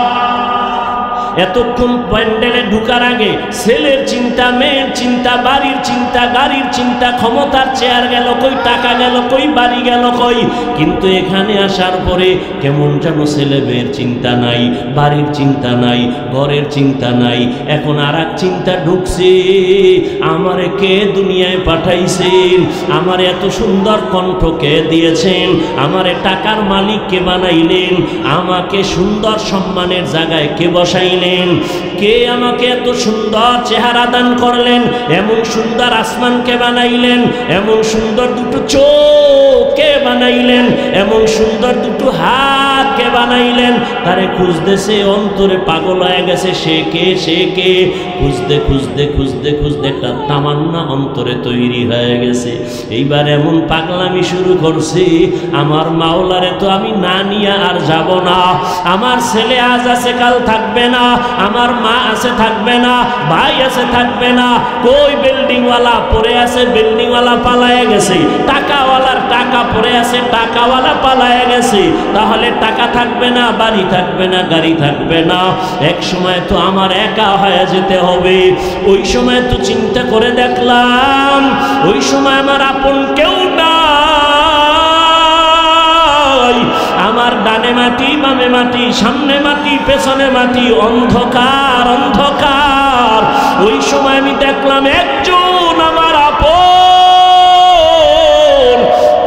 এতক্ষণ প্যান্ডেলে ঢুকার আগে ছেলের চিন্তা, মেয়ের চিন্তা, বাড়ির চিন্তা, গাড়ির চিন্তা, ক্ষমতার চেয়ার গেল কই, টাকা গেল কই, বাড়ি গেল কই। কিন্তু এখানে আসার পরে কেমন যেন ছেলে মেয়ের চিন্তা নাই, বাড়ির চিন্তা নাই, ঘরের চিন্তা নাই। এখন আর এক চিন্তা ঢুকছে, আমারে কে দুনিয়ায় পাঠাইছেন, আমারে এত সুন্দর কণ্ঠ কে দিয়েছেন, আমারে টাকার মালিক কে বানাইলেন, আমাকে সুন্দর সম্মানের জায়গায় কে বসাইলেন, কে আমাকে এত সুন্দর চেহারা দান করলেন, এমন সুন্দর আসমান কে বানাইলেন, এমন সুন্দর দুটো চোখ কে বানাইলেন, এমন সুন্দর দুটো হাত কে বানাইলেন। তারে খুঁজতেছে, অন্তরে পাগল হয়ে গেছে, সে কে, সে কে, খুঁজতে খুঁজতে খুঁজতে খুঁজতে একটা তামান্না অন্তরে তৈরি হয়ে গেছে। এইবার এমন পাগলামি শুরু করছি, আমার মাওলারে তো আমি না নিয়ে আর যাব না। আমার ছেলে আজ আছে কাল থাকবে না, আমার মা আছে থাকবে না, ভাই আছে থাকবে না, কই বিল্ডিংওয়ালা পড়ে আছে, বিল্ডিংওয়ালা পালায়ে গেছে, টাকাওয়ালার টাকা পড়ে আছে, টাকাওয়ালা পালায়ে গেছে। তাহলে টাকা থাকবে না, বাড়ি থাকবে না, গাড়ি থাকবে না, এক সময় তো আমার একা হয়ে যেতে হবে। ওই সময় তো চিন্তা করে দেখলাম, ওই সময় আমার আপন কেউ না, আমার ডানে মাটি, বামে মাটি, সামনে মাটি, পেছনে মাটি, অন্ধকার অন্ধকার। ওই সময় আমি দেখলাম একজন আমার আপন,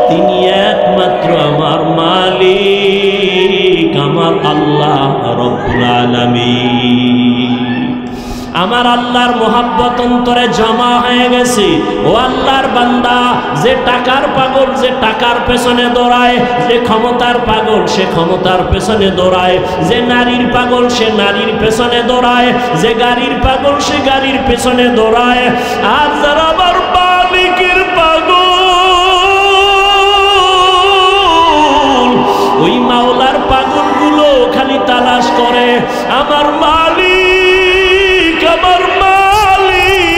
তিনি একমাত্র আমার মালিক, আমার আল্লাহ রব্বুল আলামিন। আমার আল্লাহর মোহাব্বত অন্তরে জমা হয়ে গেছে। ও আল্লাহর বান্দা, যে টাকার পাগল যে টাকার পেছনে দৌড়ায়, যে ক্ষমতার পাগল সে ক্ষমতার পেছনে দৌড়ায়, যে নারীর পাগল সে নারীর পেছনে দৌড়ায়, যে গাড়ির পাগল সে গাড়ির পেছনে দৌড়ায়, আর যারা আমার মালিকের পাগল, ওই মাওলার পাগলগুলো খালি তালাশ করে আমার মালিক, আমার মালিক।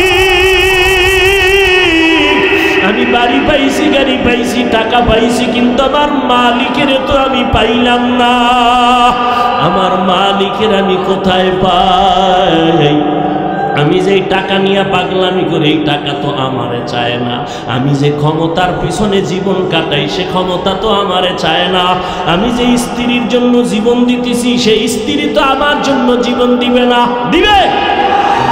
আমি বাড়ি পাইছি, গাড়ি পাইছি, টাকা পাইছি, কিন্তু আমার মালিকের তো আমি পাইলাম না। আমার মালিকের আমি কোথায় পাই? আমি যে টাকা নিয়ে পাগলামি করি, এই টাকা তো আমারে চায় না। আমি যে ক্ষমতার পিছনে জীবন কাটাই, সে ক্ষমতা তো আমারে চায় না। আমি যে স্ত্রীর জন্য জীবন দিতেছি, সেই স্ত্রী তো আমার জন্য জীবন দিবে না, দিবে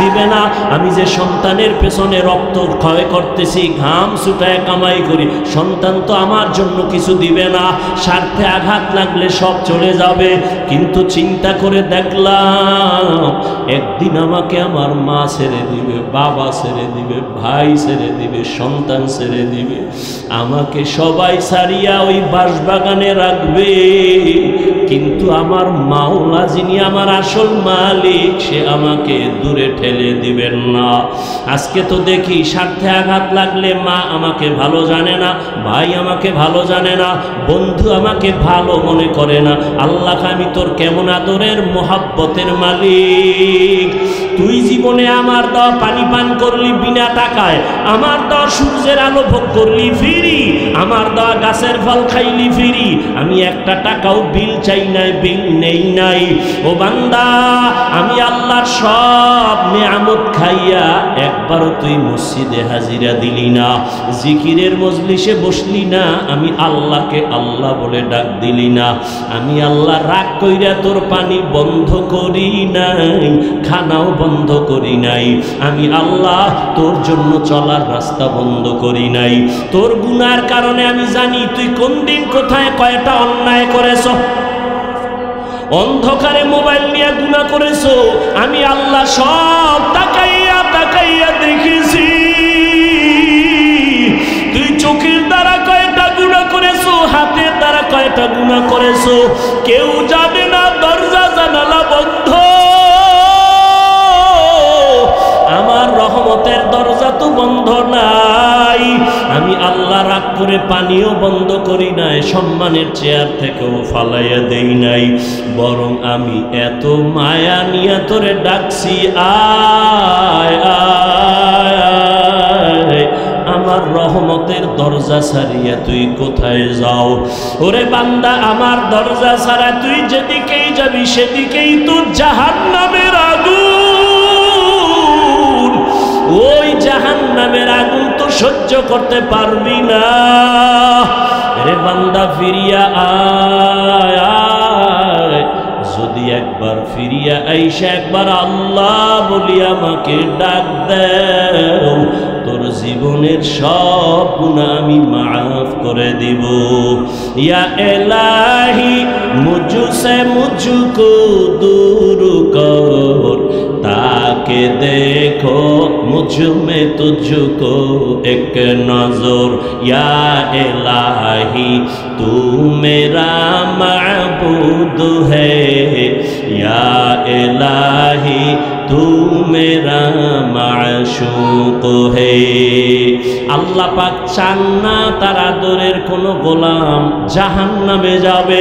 দিবে না। আমি যে সন্তানের পেছনে রক্ত ক্ষয় করতেছি, ঘাম ছুটায় কামাই করি, সন্তান তো আমার জন্য কিছু দিবে না। স্বার্থে আঘাত লাগলে সব চলে যাবে। কিন্তু চিন্তা করে দেখলাম, একদিন আমাকে আমার মা ছেড়ে দিবে, বাবা ছেড়ে দিবে, ভাই ছেড়ে দিবে, সন্তান ছেড়ে দিবে। আমাকে সবাই ছাড়িয়া ওই বাঁশবাগানে রাখবে, কিন্তু আমার মাওলা যিনি আমার আসল মালিক, সে আমাকে দূরে ঠেলে দিবেন না। আজকে তো দেখি স্বার্থে আঘাত লাগলে মা আমাকে ভালো জানে না, ভাই আমাকে ভালো জানে না, বন্ধু আমাকে ভালো মনে করে না। আল্লাহ, আমি তোর কেমন আদরের মোহাব্বতের মালিক। তুই জীবনে আমার দেওয়া পানি পান করলি বিনা টাকায়, আমার দেওয়া সূর্যের আলো ভোগ করলি ফ্রি, আমার দেওয়া গাছের ফল খাইলি ফ্রি। আমি একটা টাকাও বিল চাই নাই, বিল নেই নাই। ও বান্দা, আমি আল্লাহর সব নিয়ামত খাইয়া একবারও তুই মসজিদে হাজিরা দিলি না, জিকিরের মজলিসে বসলি না, আমি আল্লাহকে আল্লাহ বলে ডাক দিলি না। আমি আল্লাহ রাগ কইরা তোর পানি বন্ধ করি নাই, খানাও বন্ধ করি নাই। আমি আল্লাহ তোর জন্য চলার রাস্তা বন্ধ করি নাই। তোর গুনার কারণে আমি জানি তুই কোন দিন কোথায় কয়টা অন্যায় করেছ। অন্ধকারে মোবাইল নিয়ে গুনাহ করেছো, আমি আল্লাহ সব তাকাইয়া তাকাইয়া দেখেছি। তুই চোখের দ্বারা কয়টা গুনাহ করেছো, হাতের দ্বারা কয়টা গুনাহ করেছো, কেউ জানে না, দরজা জানালা বন্ধ। আমার রহমতের দরজা তো বন্ধ নাই, আমি আল্লাহ রাগ করে পানিও বন্ধ করি নাই, সম্মানের চেয়ার থেকেও ফালাইয়া দেই নাই, বরং আমি এত মায়া নিয়ে তোরে ডাকছি, আয় আয় আয়, আমার রহমতের দরজা ছাড়িয়া তুই কোথায় যাও? ওরে বান্দা, আমার দরজা ছাড়া তুই যেদিকেই যাবি সেদিকেই তোর জাহান্নামের আগুন। ওই জাহান্নামের আগুন তো সহ্য করতে পারবি না। রে বান্দা, ফিরিয়া আয় আয়, যদি একবার ফিরিয়া আইসা একবার আল্লাহ বলি আমাকে ডাক দেও, তোর জীবনের সব গুনাহ আমি মাফ করে দিব। ইয়া ইলাহি মুঝসে মুঝকো দূর কর, তাকে দেখো মুঝ में तुझको एक नजर, या इलाही तू मेरा माबूद है, या इलाही तू मेरा माशूक है। আল্লাহ পাক চান না তার আদরের কোন গোলাম জাহান্নামে যাবে।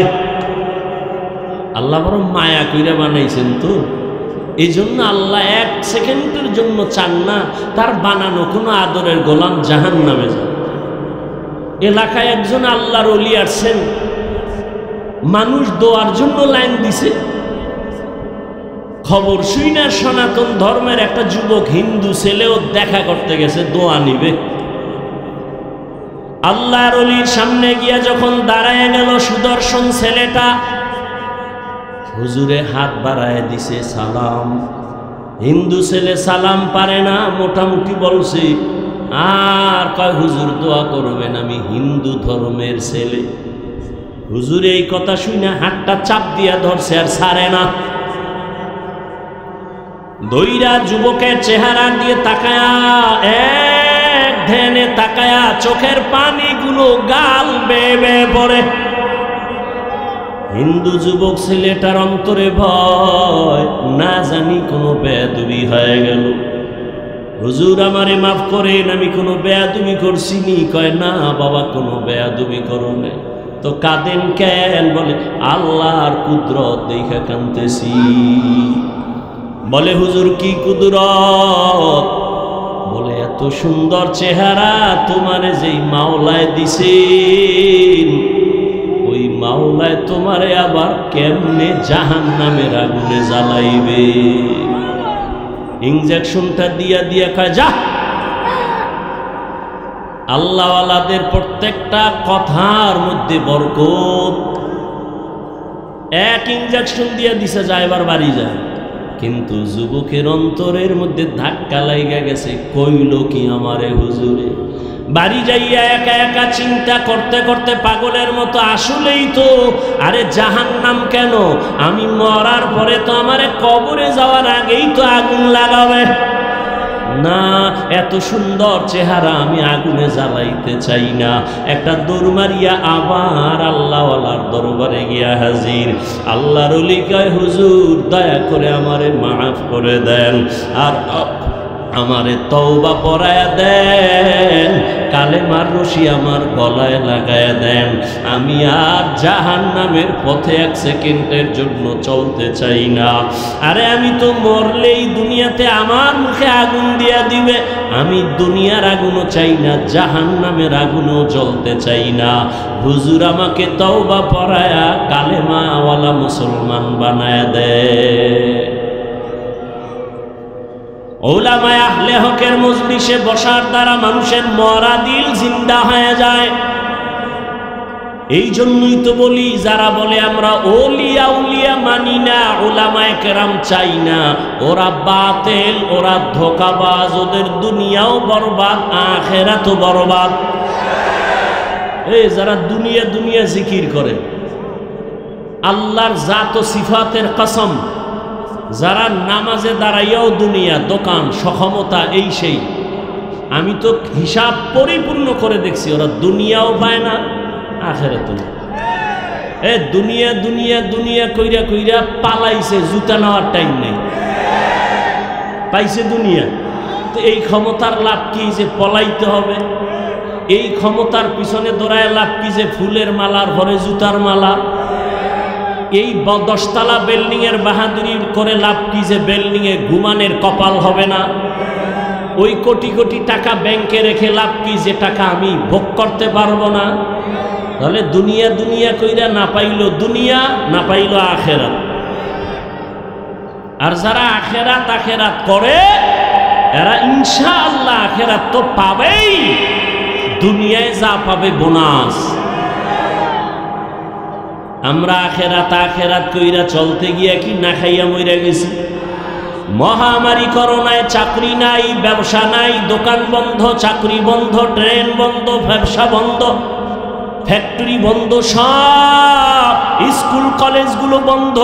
আল্লাহ বড় মায়া কইরা বানাইছেন তো, এই জন্য আল্লাহ এক সেকেন্ডের জন্য চান না তার বানানো কোনো আদরের গোলাম জাহান্নামে যাবে। এলাকায় একজন আল্লাহর ওলি আসছেন, মানুষ দোয়ার জন্য লাইন দিছে, খবর শুই না সনাতন ধর্মের একটা যুবক হিন্দু ছেলেও দেখা করতে গেছে, দোয়া নিবে। আল্লাহর ওলির সামনে গিয়া যখন দাঁড়ায় গেল, সুদর্শন ছেলেটা হুজুরে হাত বাড়ায় দিছে, সালাম। হিন্দু ছেলে সালাম পারে না, মোটামুটি বলছে, আর কয় হুজুর দোয়া করবেন, আমি হিন্দু ধর্মের ছেলে। হুজুর এই কথা শুনে হাতটা চাপ দিয়া ধরছে, আর ছাড়ে না। দইরা যুবকের চেহারা দিয়ে তাকায়া, এক ধ্যানে তাকায়া, চোখের পানিগুলো গাল বেয়ে বেয়ে পড়ে। হিন্দু যুবক ছেলেটার অন্তরে ভয়, না জানি কোনো বেয়াদবি হয়ে গেল। হুজুর আমারে মাফ করেন, আমি কোনো বেয়াদবি করছি নি? কয় না বাবা, কোনো বেয়াদবি করো না। তো কাঁদেন কেন? বলে আল্লাহর কুদরত দেখা কাঁদতেছি। বলে হুজুর কি কুদরত? বলে এত সুন্দর চেহারা তোমারে যেই মাওলায় দিছেন, ওই মাওলায় তোমারে আবার কেমনে জাহান্নামের আগুনে জ্বালাইবে? ইনজেকশনটা দিয়া দিয়া কয় যা। আল্লাহওয়ালাদের প্রত্যেকটা কথার মধ্যে বরকত। এক ইনজেকশন দিয়া দিছে, যায় এবার বাড়ি যায়। কিন্তু যুবকের অন্তরের মধ্যে ধাক্কা লাইগা গেছে, কইল কি আমারে হুজুরে? বাড়ি যাইয়া একা একা চিন্তা করতে করতে পাগলের মতো, আসলেই তো, আরে জাহান্নাম কেন? আমি মরার পরে তো আমারে কবরে যাওয়ার আগেই তো আগুন লাগাবে না। এত সুন্দর চেহারা আমি আগুনে জ্বালাইতে চাই না। একটা দৌড় মারিয়া আবার আল্লাহওয়ালার দরবারে গিয়া হাজির। আল্লাহর ওলি কয় হুজুর দয়া করে আমারে মাফ করে দেন, আর আমারে তওবা পড়ায়া দেন, কালেমার রশি আমার গলায় লাগায়া দেন। আমি আর জাহান্নামের পথে এক সেকেন্ডের জন্য চলতে চাই না। আরে আমি তো মরলেই দুনিয়াতে আমার মুখে আগুন দিয়া দিবে। আমি দুনিয়ার আগুনও চাই না, জাহান্নামের আগুনও জ্বলতে চাই না। হুজুর আমাকে তওবা পড়ায়া কালেমাওয়ালা মুসলমান বানায়া দেয়। উলামায়ে আহলে হকের মজলিসে বসার দ্বারা মানুষের মরা দিল জিন্দা হয়ে যায়। এই জন্যই তো বলি, যারা বলে আমরা ওলিয়া উলিয়া মানি না, উলামায়ে কেরাম চাই না, ওরা বাতিল, ওরা ধোঁকাবাজ, ওদের দুনিয়াও বরবাদ, আখিরাতও বরবাদ। এই যারা দুনিয়া দুনিয়া জিকির করে, আল্লাহর জাত ও সিফাতের কসম, যারা নামাজে দাঁড়াইয়াও দুনিয়া, দোকান, সক্ষমতা, এই সেই, আমি তো হিসাব পরিপূর্ণ করে দেখছি, ওরা দুনিয়াও পায় না, আখিরাতও না। দুনিয়া দুনিয়া দুনিয়া কইরা কইরা পালাইছে, জুতা নেওয়ার টাইম নেই। পাইছে দুনিয়া, কিন্তু এই ক্ষমতার লাভ কি যে পলাইতে হবে? এই ক্ষমতার পিছনে দৌড়ায় লাভ কি যে ফুলের মালার ভরে জুতার মালা? এই 10তলা বিল্ডিং এর বাহাদুরি করে লাভ কি যে বিল্ডিং এ ঘুমানের কপাল হবে না? ওই কোটি কোটি টাকা ব্যাংকে রেখে লাভ কি যে টাকা আমি ভোগ করতে পারবো না? তাহলে দুনিয়া দুনিয়া কইরা না পাইলো দুনিয়া, না পাইলো আখেরাত। আর যারা আখেরাত আখেরাত করে এরা ইনশাআল্লাহ আখেরাত তো পাবেই, দুনিয়ায় যা পাবে বোনাস। আমরা আখেরাত আখেরাত কইরা চলতে গিয়া কি না খাইয়া মইরা গেছি। মহামারী করোনায় চাকরি নাই, ব্যবসা নাই, দোকান বন্ধ, চাকরি বন্ধ, ট্রেন বন্ধ, ব্যবসা বন্ধ, ফ্যাক্টরি বন্ধ, সব স্কুল কলেজগুলো বন্ধ।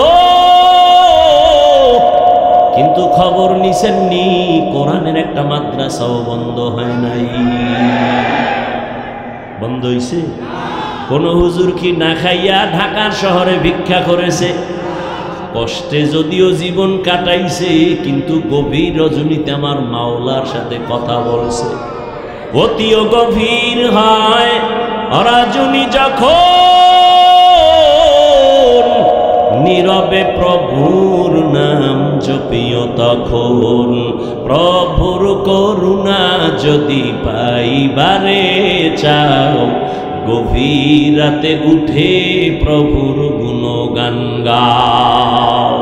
কিন্তু খবর নিছেননি কোরআনের একটা মাদ্রাসাও বন্ধ হয় নাই। বন্ধ হইছে? কোন হুজুর কি না খাইয়া ঢাকার শহরে ভিক্ষা করেছে? কষ্টে যদিও জীবন কাটাইছে, কিন্তু গভীর রজনীতে আমার মাওলার সাথে কথা বলছে। অতিও গভীর হয় রজনী যখন, নীরবে প্রভুর নাম জপিও তখন। প্রভুর করুণা যদি পাইবারে চাও, গভীর রাতে উঠে প্রভুর গুণগান গাও।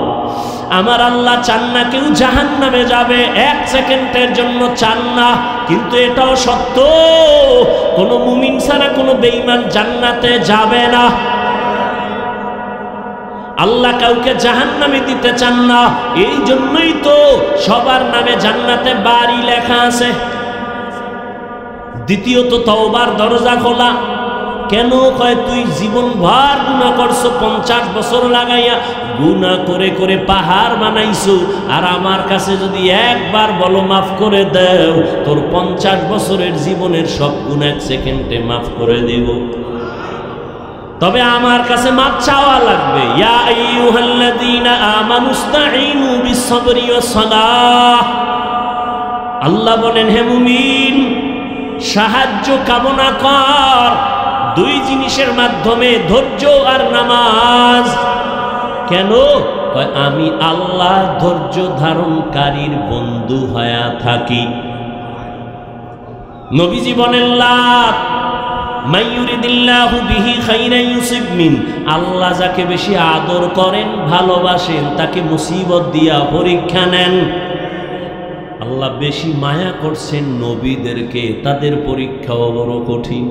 আমার আল্লাহ চান না কেউ জাহান্নামে যাবে, 1 সেকেন্ডের জন্য চান না। কিন্তু এটাও সত্য, কোনো মুমিন ছাড়া কোনো বেঈমান জান্নাতে যাবে না। আল্লাহ কাউকে জাহান্নামে দিতে চান না, এই জন্যই তো সবার নামে জান্নাতে বাড়ি লেখা আছে। দ্বিতীয়ত তওবার দরজা খোলা। কেন? কয় তুই জীবন ভর গুনাহ করছো, 50 বছর লাগাইয়া গুনাহ করে করে পাহাড় বানাইছো, আর আমার কাছে যদি একবার বলো মাফ করে দাও, তোর 50 বছরের জীবনের সব গুনাহ 1 সেকেন্ডে মাফ করে দেব। তবে আমার কাছে মাপ চাওয়া লাগবে। ইয়া আইয়ুহাল্লাযীনা আমানুস্তাঈনু বিস-সাবরি ওয়াস-সালাহ। আল্লাহ বলেন, হে মুমিন, সাহায্য কামনা কর 2 জিনিসের মাধ্যমে, ধৈর্য আর নামাজ। কেন? আমি আল্লাহ ধৈর্য ধারণকারীর বন্ধু হয়ে থাকি। নবীজি বলেন, আল্লাহ যাকে বেশি আদর করেন, ভালোবাসেন, তাকে মুসিবত দিয়া পরীক্ষা নেন। আল্লাহ বেশি মায়া করছেন নবীদেরকে, তাদের পরীক্ষাও বড় কঠিন।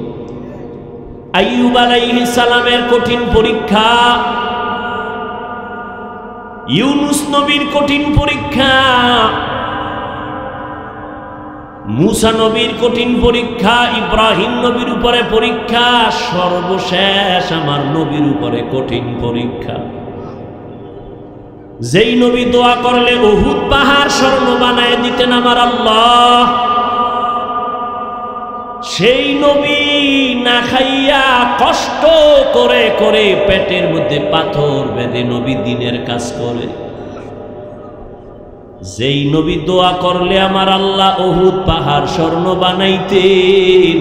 আইয়ুব আলাইহিস সালামের কঠিন পরীক্ষা, ইউনুস নবীর কঠিন পরীক্ষা, মুসা নবীর কঠিন পরীক্ষা, ইব্রাহিম নবীর উপরে পরীক্ষা, সর্বশেষ আমার নবীর উপরে কঠিন পরীক্ষা। যেই নবী দোয়া করলে উহুদ পাহাড় স্বর্ণ বানায় দিতেন আমার আল্লাহ, সেই নবী না খাইয়া কষ্ট করে করে পেটের মধ্যে পাথর বেঁধে নবী দিনের কাজ করে। যেই নবী দোয়া করলে আমার আল্লাহ উহুদ পাহাড় স্বর্ণ বানাইতেন,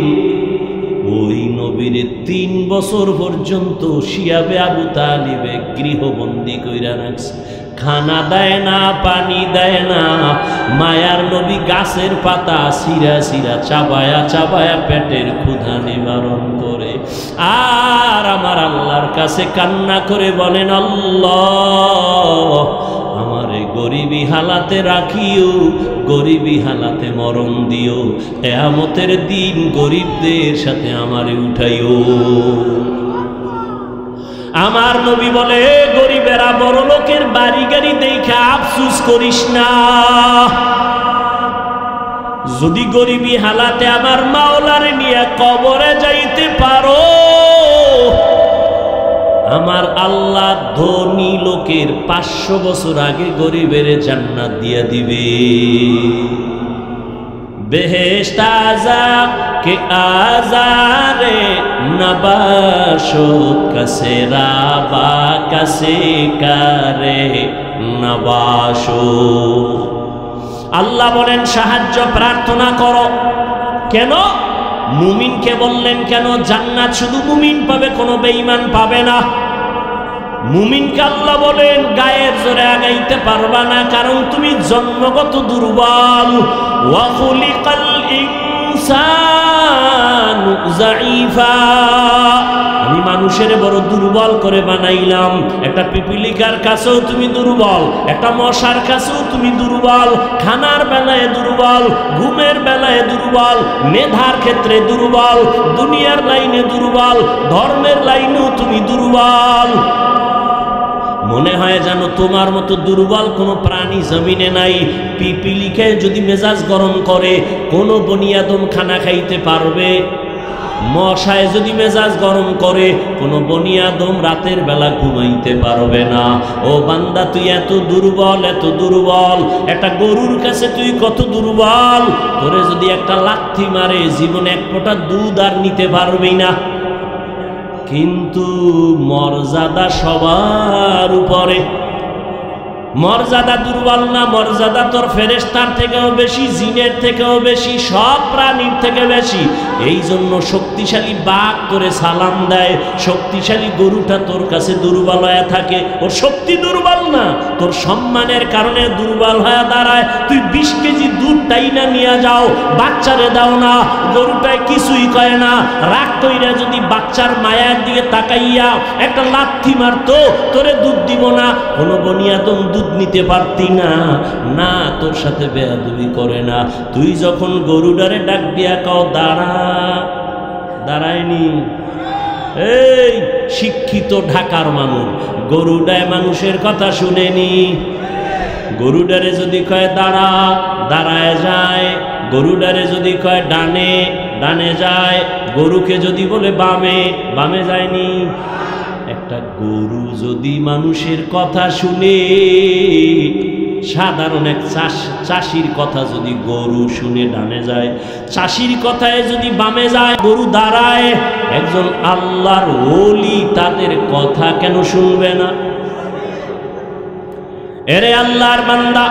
ওই নবীর 3 বছর পর্যন্ত শিয়াবে আবু তালিবে গৃহবন্দী কইরা রাখছে। খানা দেয় না, পানি দেয় না। মায়ার নবী গাছের পাতা সিরা সিরা চাবায়া চাবায়া পেটের ক্ষুধা নিবারণ করে। আর আমার আল্লাহর কাছে কান্না করে বলেন, আল্লাহ আমারে গরিবী হালাতে রাখিও, গরিবী হালাতে মরণ দিও, কিয়ামতের দিন গরিবদের সাথে আমারে উঠাইও। আমার নবী বলে, গরিবেরা বড় লোকের বাড়ি গাড়ি দেখে আফসুস করিস না। যদি গরিবী হালাতে আমার মাওলারে নিয়ে কবরে যাইতে পারো, আমার আল্লাহ ধনী লোকের 500 বছর আগে গরিবের জান্নাত দিয়া দিবে। বেহেশত আযা কে আজারে নবাশো কসে রাবা কসে কারে নবাশো। আল্লাহ বলেন সাহায্য প্রার্থনা করো। কেন? মুমিনকে বললেন কেন? জান্নাত শুধু মুমিন পাবে, কোনো বেঈমান পাবে না। মুমিনকে আল্লাহ বলেন গায়ের জোরে আগাইতে পারবা না, কারণ তুমি জন্মগত দুর্বল। ওয়া খুলিকাল ইনসানু যায়ীফা, আমি মানুষের বড় দুর্বল করে বানাইলাম। একটা পিপিলিকার কাছেও তুমি দুর্বল, একটা মশার কাছেও তুমি দুর্বল, খানার বেলায় দুর্বল, ঘুমের বেলায় দুর্বল, মেধার ক্ষেত্রে দুর্বল, দুনিয়ার লাইনে দুর্বল, ধর্মের লাইনেও তুমি দুর্বল। মনে হয় যেন তোমার মতো দুর্বল কোনো প্রাণী জমিনে নাই। পিপিলিকায় যদি মেজাজ গরম করে, কোনো বনিয়াদম খানা খাইতে পারবে? মশায় যদি মেজাজ গরম করে, কোনো বনিয়াদম রাতের বেলা ঘুমাইতে পারবে না। ও বান্দা, তুই এত দুর্বল, এত দুর্বল। একটা গরুর কাছে তুই কত দুর্বল। তোরে যদি একটা লাথি মারে, জীবনে এক ফোঁটা দুধ আর নিতে পারবি না। কিন্তু মর্যাদা সবার উপরে। মর্যাদা দুর্বল না, মর্যাদা তোর ফেরেশতার থেকেও বেশি, জিনের থেকেও বেশি, সব প্রাণীর থেকে বেশি। এই জন্য শক্তিশালী বাঘ তোরে সালাম দেয়, শক্তিশালী গরুটা তোর কাছে দুর্বল হয়ে থাকে। ওর শক্তি দুর্বল না, তোর সম্মানের কারণে দুর্বল হয়ে দাঁড়ায়। তুই 20 কেজি দুধ টাইনা নিয়ে যাও, বাচ্চারে দাও না, গরুটায় কিছুই কয় না। রাগ কইরা যদি বাচ্চার মায়ার দিকে তাকাইয়া একটা লাথি মারতো, তোরে দুধ দিব না। কোনো বনিয়াদম দুধ নিতে পারতি না। না, তোর সাথে বেয়াদবি করে না। তুই যখন গরুডারে ডাক দিয়া কাও দাঁড়া, দাঁড়ায়নি। এই শিক্ষিত ঢাকার মানুষ গরুডায় মানুষের কথা শুনেনি। গরুডারে যদি কয় দাঁড়া, দাঁড়ায় যায়। গরুডারে যদি কয় ডানে, ডানে যায়। গরুকে যদি বলে বামে, বামে যায়নি। একটা গরু যদি মানুষের কথা শুনে, সাধারণ এক চাষির কথা যদি গরু শুনে ডানে যায়, চাষির কথায় যদি বামে যায়, গরু দাঁড়ায়। একজন আল্লাহর ওলি তাদের কথা কেন শুনবে না? এরে আল্লাহর বান্দা,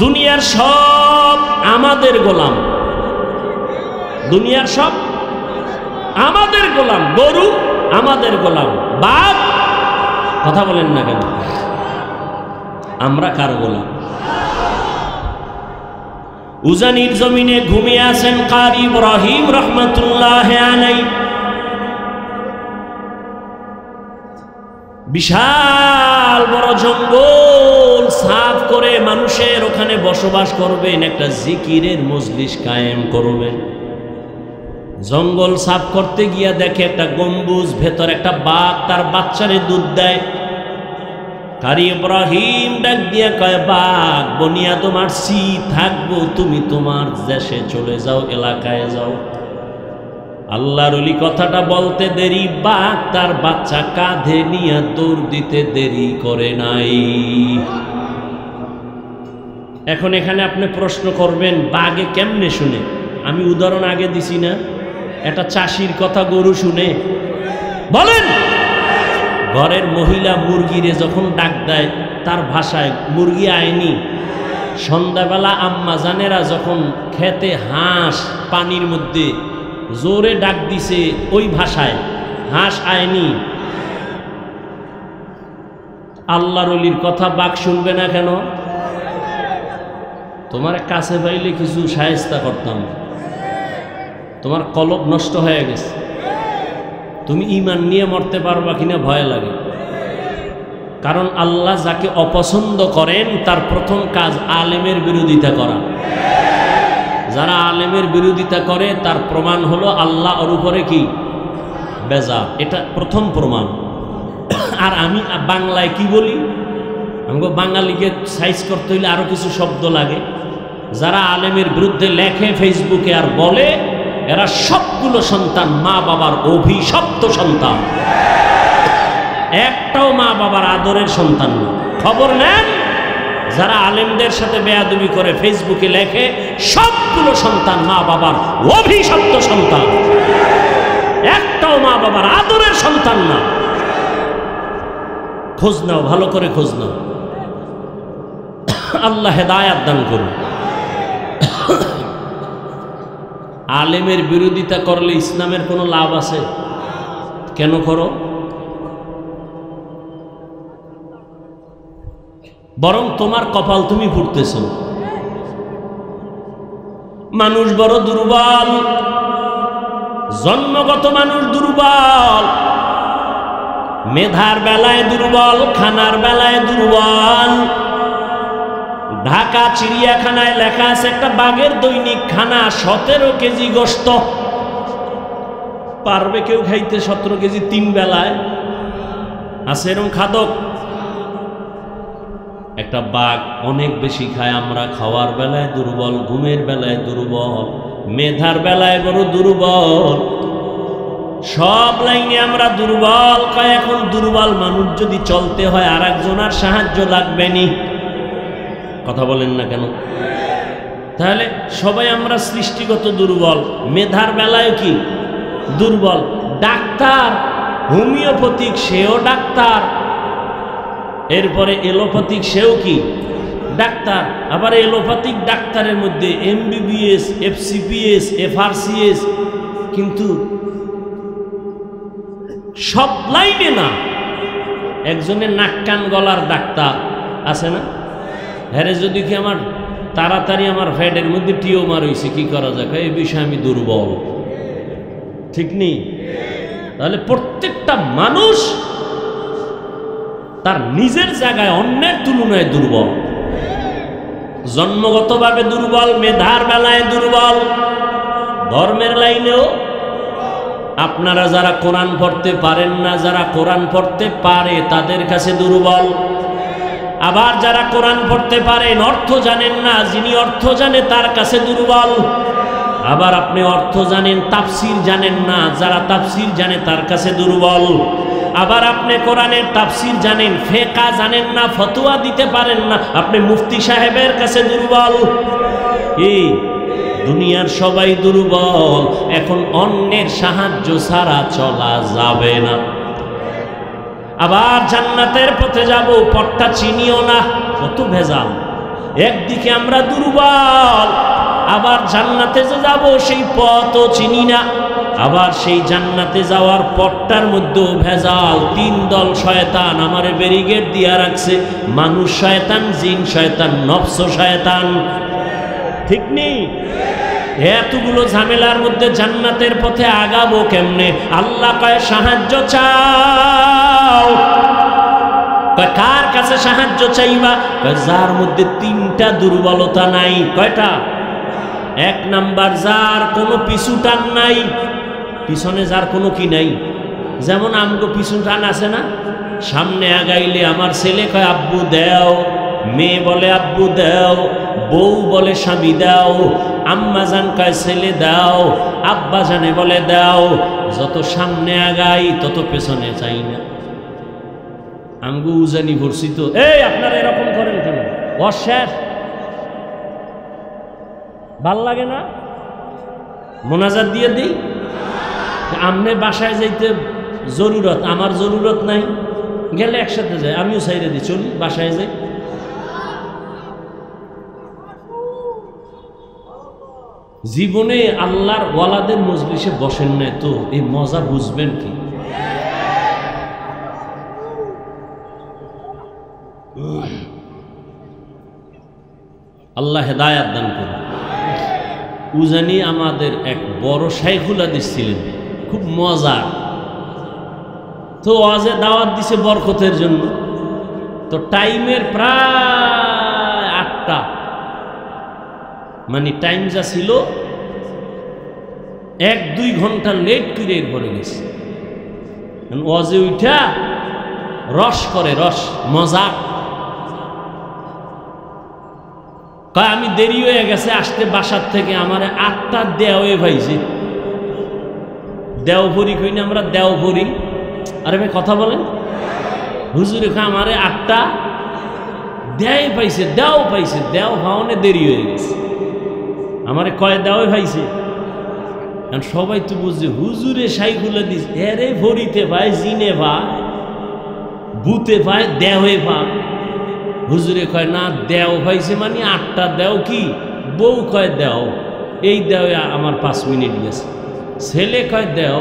দুনিয়ার সব আমাদের গোলাম, দুনিয়ার সব আমাদের গোলাম। গরু আমাদের গোলাম, বাপ কথা বলেন না কেন? আমরা কার গোলাম? উজানির জমিনে ঘুমিয়ে আছেন কারি ইব্রাহিম রহমাতুল্লাহ আলাইহি। বিশাল বড় জঙ্গল সাফ করে মানুষের ওখানে বসবাস করবেন, একটা জিকিরের মজলিস কায়েম করবেন। জঙ্গল সাফ করতে গিয়া দেখে একটা গম্বুজ, ভেতর একটা বাঘ তার বাচ্চারে দুধ দেয়। কারি ইব্রাহিম ডাক দিয়া কয়, বাঘ বনিয়াদম আসছি, থাকবো, তুমি তোমার দেশে চলে যাও, এলাকায় যাও। আল্লাহর ওলি কথাটা বলতে দেরি, বাঘ তার বাচ্চা কাঁধে নিয়ে দৌড় দিতে দেরি করে নাই। এখন এখানে আপনি প্রশ্ন করবেন, বাঘে কেমনে শুনে? আমি উদাহরণ আগে দিছি না, একটা চাষির কথা গরু শুনে? বলেন, ঘরের মহিলা মুরগিরে যখন ডাক দেয় তার ভাষায়, মুরগি আয়নি। সন্ধ্যাবেলা আম্মা জানেরা যখন খেতে হাঁস পানির মধ্যে জোরে ডাক দিছে ওই ভাষায়, হাঁস আয়নি। আল্লাহর ওলির কথা বাঘ শুনবে না কেন? তোমার কাছে পাইলে কিছু শায়েস্তা করতাম, তোমার কলব নষ্ট হয়ে গেছে, তুমি ঈমান নিয়ে মরতে পারবা কিনা ভয় লাগে। কারণ আল্লাহ যাকে অপছন্দ করেন তার প্রথম কাজ আলেমের বিরোধিতা করা। যারা আলেমের বিরোধিতা করে তার প্রমাণ হলো আল্লাহ ওর উপরে কি বেজা, এটা প্রথম প্রমাণ। আর আমি বাংলায় কি বলি, আমাকে বাঙালিকে সাইজ করতে হইলে আরো কিছু শব্দ লাগে। যারা আলেমের বিরুদ্ধে লেখে ফেসবুকে আর বলে, এরা সবগুলো সন্তান মা বাবার অভিশপ্ত সন্তান, একটাও মা বাবার আদরের সন্তান না। খবর নেন, যারা আলেমদের সাথে বেয়াদবি করে ফেসবুকে লেখে, সবগুলো সন্তান মা বাবার অভিশপ্ত সন্তান, একটাও মা বাবার আদরের সন্তান না। খোঁজ নাও, ভালো করে খোঁজ নাও। আল্লাহ হেদায়াত দান করুন। আলেমের বিরোধিতা করলে ইসলামের কোনো লাভ আছে? কেন করো? বরং তোমার কপাল তুমি ফুটতেছ। মানুষ বড় দুর্বল, জন্মগত মানুষ দুর্বল, মেধার বেলায় দুর্বল, খানার বেলায় দুর্বল। ঢাকা চিড়িয়াখানায় লেখা আছে একটা বাঘের দৈনিক খানা 17 কেজি গোশত। পারবে কেউ খাইতে 17 কেজি 3 বেলায়? আছে এরকম খাদক? একটা বাঘ অনেক বেশি খায়। আমরা খাওয়ার বেলায় দুর্বল, ঘুমের বেলায় দুর্বল, মেধার বেলায় বড় দুর্বল, সব লাইনে আমরা দুর্বল। কয় এখন দুর্বল মানুষ যদি চলতে হয় আর একজনের সাহায্য লাগবে নি। কথা বলেন না কেন? তাহলে সবাই আমরা সৃষ্টিগত দুর্বল, মেধার বেলায় কি দুর্বল। ডাক্তার হোমিওপ্যাথিক সেও ডাক্তার, এরপরে এলোপ্যাথিক সেও কি ডাক্তার। আবার এলোপ্যাথিক ডাক্তারের মধ্যে MBBS, FCPS, FRCS, কিন্তু সব লাইনে না। একজনের নাক কান গলার ডাক্তার আছে না? হ্যাঁ, যদি কি আমার তাড়াতাড়ি আমার ফ্যাটের মধ্যে টিউমার হয়েছে, কি করা যায়? এই বিষয়ে আমি দুর্বল। ঠিক নেই? তাহলে প্রত্যেকটা মানুষ তার নিজের জায়গায় অন্যের তুলনায় দুর্বল। জন্মগতভাবে দুর্বল, মেধার বেলায় দুর্বল, ধর্মের লাইনেও। আপনারা যারা কোরআন পড়তে পারেন না, যারা কোরআন পড়তে পারে তাদের কাছে দুর্বল। আবার যারা কোরআন পড়তে পারেন, অর্থ জানেন না, যিনি অর্থ জানে তার কাছে দুর্বল। আবার আপনি অর্থ জানেন, তাফসির জানেন না, যারা তাফসির জানে তার কাছে দুর্বল। আবার আপনি কোরআনের তাফসির জানেন, ফিকহ জানেন না, ফতোয়া দিতে পারেন না, আপনি মুফতি সাহেবের কাছে দুর্বল। এই দুনিয়ার সবাই দুর্বল। এখন অন্যের সাহায্য ছাড়া চলা যাবে না। আবার জান্নাতের পথে যাব, পথটা চিনিও না, কত ভেজাল। একদিকে আমরা দুর্বল, আবার জান্নাতে যে যাব সেই পথও চিনি না। আবার সেই জান্নাতে যাওয়ার পথটার মধ্যেও ভেজাল। 3 দল শয়তান আমারে ব্যারিকেড দিয়া রাখছে। মানুষ শয়তান, জিন শয়তান, নফস শয়তান। ঠিক নেই? এতগুলো ঝামেলার মধ্যে জান্নাতের পথে আগাবো কেমনে? আল্লাহ কয় সাহায্য চাও। কার কাছে সাহায্য চাইবা? যার মধ্যে 3টা দুর্বলতা নাই। কয়টা? 1 নাম্বার, যার কোনো পিছু টান নাই। পিছনে যার কোনো কি নাই। যেমন আমগো পিছু টান আছে না? সামনে আগাইলে আমার ছেলে কয় আব্বু দেও, মেয়ে বলে আব্বু দেও, বউ বলে স্বামী দাও, আম্মা জান কয় ছেলে দাও, আব্বা জানে বলে দাও। যত সামনে আগাই তত পেছনে চাই না। আমগো উজানি ভরছি তো। এই আপনারা এরকম করেন কেন? অশেষ ভাল লাগে না? মোনাজাত দিয়ে দিই। আমনে বাসায় যাইতে জরুরত, আমার জরুরত নাই, গেলে একসাথে যাই, আমিও সাইরে দিই, চলি বাসায় যাই। জীবনে আল্লাহর ওয়ালাদের মজলিসে বসেন না তো এই মজা বুঝবেন কি? আল্লাহ হেদায়াত দান করুন। উজানি আমাদের এক বড় শাইখুল হাদিস ছিলেন, খুব মজা। তো ওয়াজে দাওয়াত দিছে বরকতের জন্য। তো টাইমের প্রায় 8টা, মানে টাইম যা ছিল 1-2 ঘন্টা লেট করে এরপরে গেছে। ওয়াজে উঠা রস করে, রস মজা। কয় আমি দেরি হয়ে গেছে আসতে বাসার থেকে, আমার 8টা দেওয়ে ভাইছে। দেওভরি কই না আমরা, দেওভরি। আরে ভাই কথা বলেন। হুজুরে কয় আমারে 8টা দেয় পাইছে, দেও পাইছে, দেও ভাওনে দেরি হয়ে গেছে। আমারে কয় দেওয়ে ভাইছে। সবাই তো বুঝছে হুজুরে শাইখুল হাদিস, এরে ভরিতে ভাই, জিনে ভাই, বুতে ভাই, দেওয়ে ভাই। হুজুরে কয় না দেও হয়েছে মানে 8টা দেও কি, বউ কয় দেও, এই দেও আমার 5 মিনিট গেছে, ছেলে কয় দেও,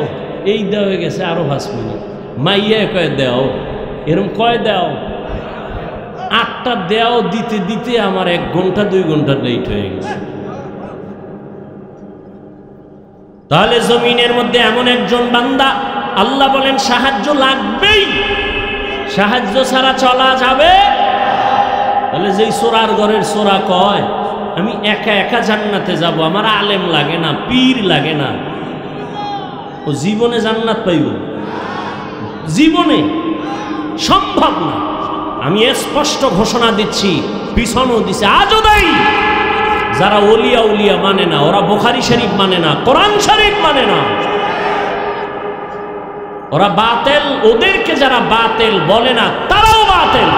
এই দেও গেছে আরো 5 মিনিট, মাইয়া কয় দেও, এরকম কয় দেও, 8টা দেও দিতে দিতে আমার 1 ঘন্টা 2 ঘন্টা লেট হয়ে গেছে। তাহলে জমিনের মধ্যে এমন একজন বান্দা, আল্লাহ বলেন সাহায্য লাগবেই, সাহায্য ছাড়া চলা যাবে। তাহলে যেই সোরার ঘরের সোরা কয় আমি একা একা জান্নাতে যাব, আমার আলেম লাগে না, পীর লাগে না, ও জীবনে জান্নাত পাইব? জীবনে সম্ভব না। আমি স্পষ্ট ঘোষণা দিচ্ছি, পিছনও দিছে, আজও দেই। যারা ওলিয়া উলিয়া মানে না, ওরা বুখারী শরীফ মানে না, কোরআন শরীফ মানে না, ওরা বাতিল, ওদেরকে যারা বাতিল বলে না তারাও বাতিল।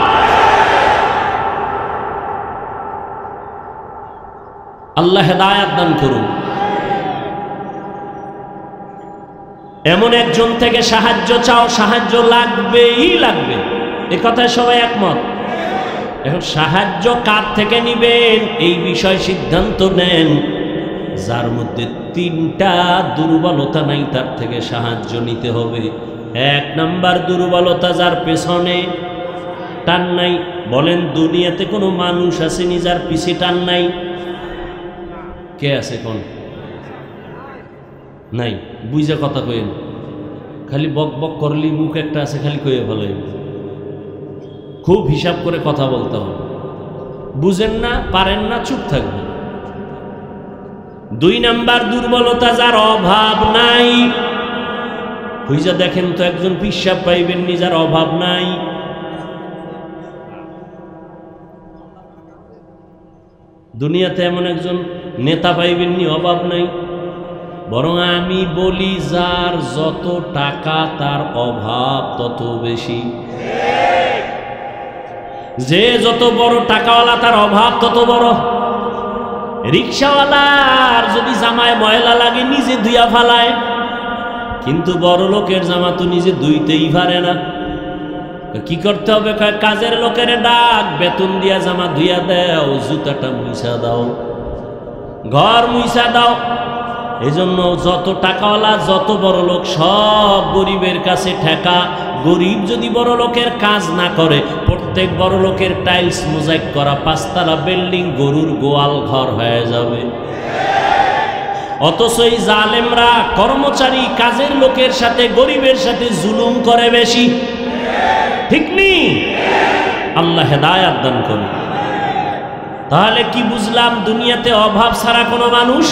আল্লাহ হেদায়েত দান করুন। এমন একজন থেকে সাহায্য চাও, সাহায্য লাগবেই লাগবে, এ কথায় সবাই একমত। এখন সাহায্য কার থেকে নিবেন এই বিষয় সিদ্ধান্ত নেন। যার মধ্যে 3টা দুর্বলতা নাই তার থেকে সাহায্য নিতে হবে। 1 নাম্বার দুর্বলতা, যার পেছনে টান নাই। বলেন দুনিয়াতে কোনো মানুষ আসেনি যার পিছে টান নাই? কে আছে কোন? নাই। বুঝে কথা কইেন, খালি বক বক করলি মুখ একটা আছে খালি কইয়ে ভালো। খুব হিসাব করে কথা বলতে হবে। বুঝেন না, পারেন না, চুপ থাকবেন। 2 নাম্বার দুর্বলতা, যার অভাব নাই। বুঝা দেখেন তো একজন পিসাব পাইবেন নি যার অভাব নাই? দুনিয়াতে এমন একজন নেতা পাইবেন নি অভাব নাই? বরং আমি বলি যার যত টাকা তার অভাব তত বেশি। যে যত বড় টাকাওয়ালা তার অভাব তত বড়। রিক্সাওয়ালার যদি জামায় ময়লা লাগে নিজে ধুইয়া ফালায়, কিন্তু বড় লোকের জামা তো নিজে ধুইতেই পারে না। কি করতে হবে? কাজের লোকের ডাক, বেতন দিয়া জামা ধুইয়া দাও, জুতাটা মুছা দাও, ঘর মুছা দাও। এজন্য যত টাকাওয়ালা যত বড় লোক সব গরিবের কাছে ঠেকা। গরিব যদি বড় লোকের কাজ না করে, প্রত্যেক বড় লোকের টাইলস মোজাইক করা 5 তলা বিল্ডিং গরুর গোয়াল ঘর হয়ে যাবে। অথচ এই জালেমরা কর্মচারী কাজের লোকের সাথে গরিবের সাথে জুলুম করে বেশি। ঠিক নেই? আল্লাহ হেদায়েত দান করুন। তাহলে কি বুঝলাম? দুনিয়াতে অভাব ছাড়া কোনো মানুষ।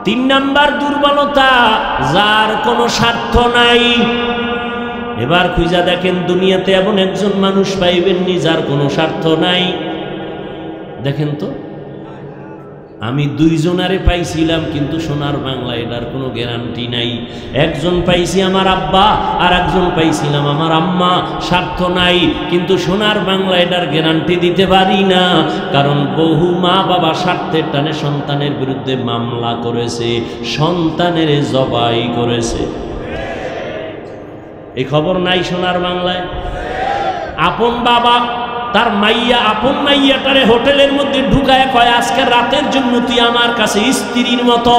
3 নাম্বার দুর্বলতা, যার কোনো স্বার্থ নাই। এবার খুঁজা দেখেন দুনিয়াতে এমন একজন মানুষ পাইবেননি যার কোনো স্বার্থ নাই। দেখেন তো, আমি 2 জনারে পাইছিলাম, কিন্তু সোনার বাংলা এটার কোনো গ্যারান্টি নাই। একজন পাইছি আমার আব্বা, আর একজন পাইছিলাম আমার আম্মা। স্বার্থ নাই, কিন্তু সোনার বাংলা এটার গ্যারান্টি দিতে পারি না। কারণ বহু মা বাবা স্বার্থের টানে সন্তানের বিরুদ্ধে মামলা করেছে, সন্তানের জবাই করেছে। এই খবর নাই সোনার বাংলায়? আপন বাবা তার মাইয়া, আপন মাইয়াটারে হোটেলের মধ্যে ঢুকায় কয় আজকে রাতের জন্য তুই আমার কাছে স্ত্রীর মতো।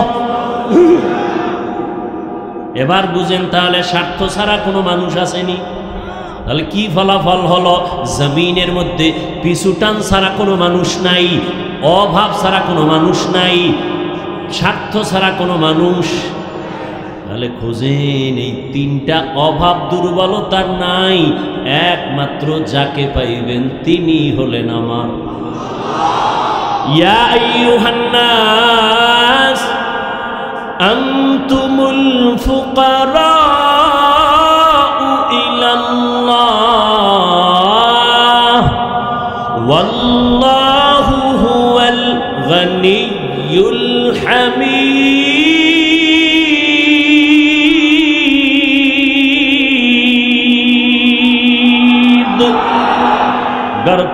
এবার বুঝেন তাহলে স্বার্থ ছাড়া কোনো মানুষ আসেনি। তাহলে কি ফলাফল হলো? জমিনের মধ্যে পিছুটান ছাড়া কোনো মানুষ নাই, অভাব ছাড়া কোনো মানুষ নাই, স্বার্থ ছাড়া কোনো মানুষ। তাহলে খোঁজেন এই 3টা অভাব দুর্বলতার নাই, একমাত্র যাকে পাইবেন তিনি হলেন আমার। ইয়া আইয়ুহান নাস আনতুমুল ফুকারাউ ইলাল্লাহ ওয়াল্লাহু হুয়াল গনিয়্যুল হামিদ।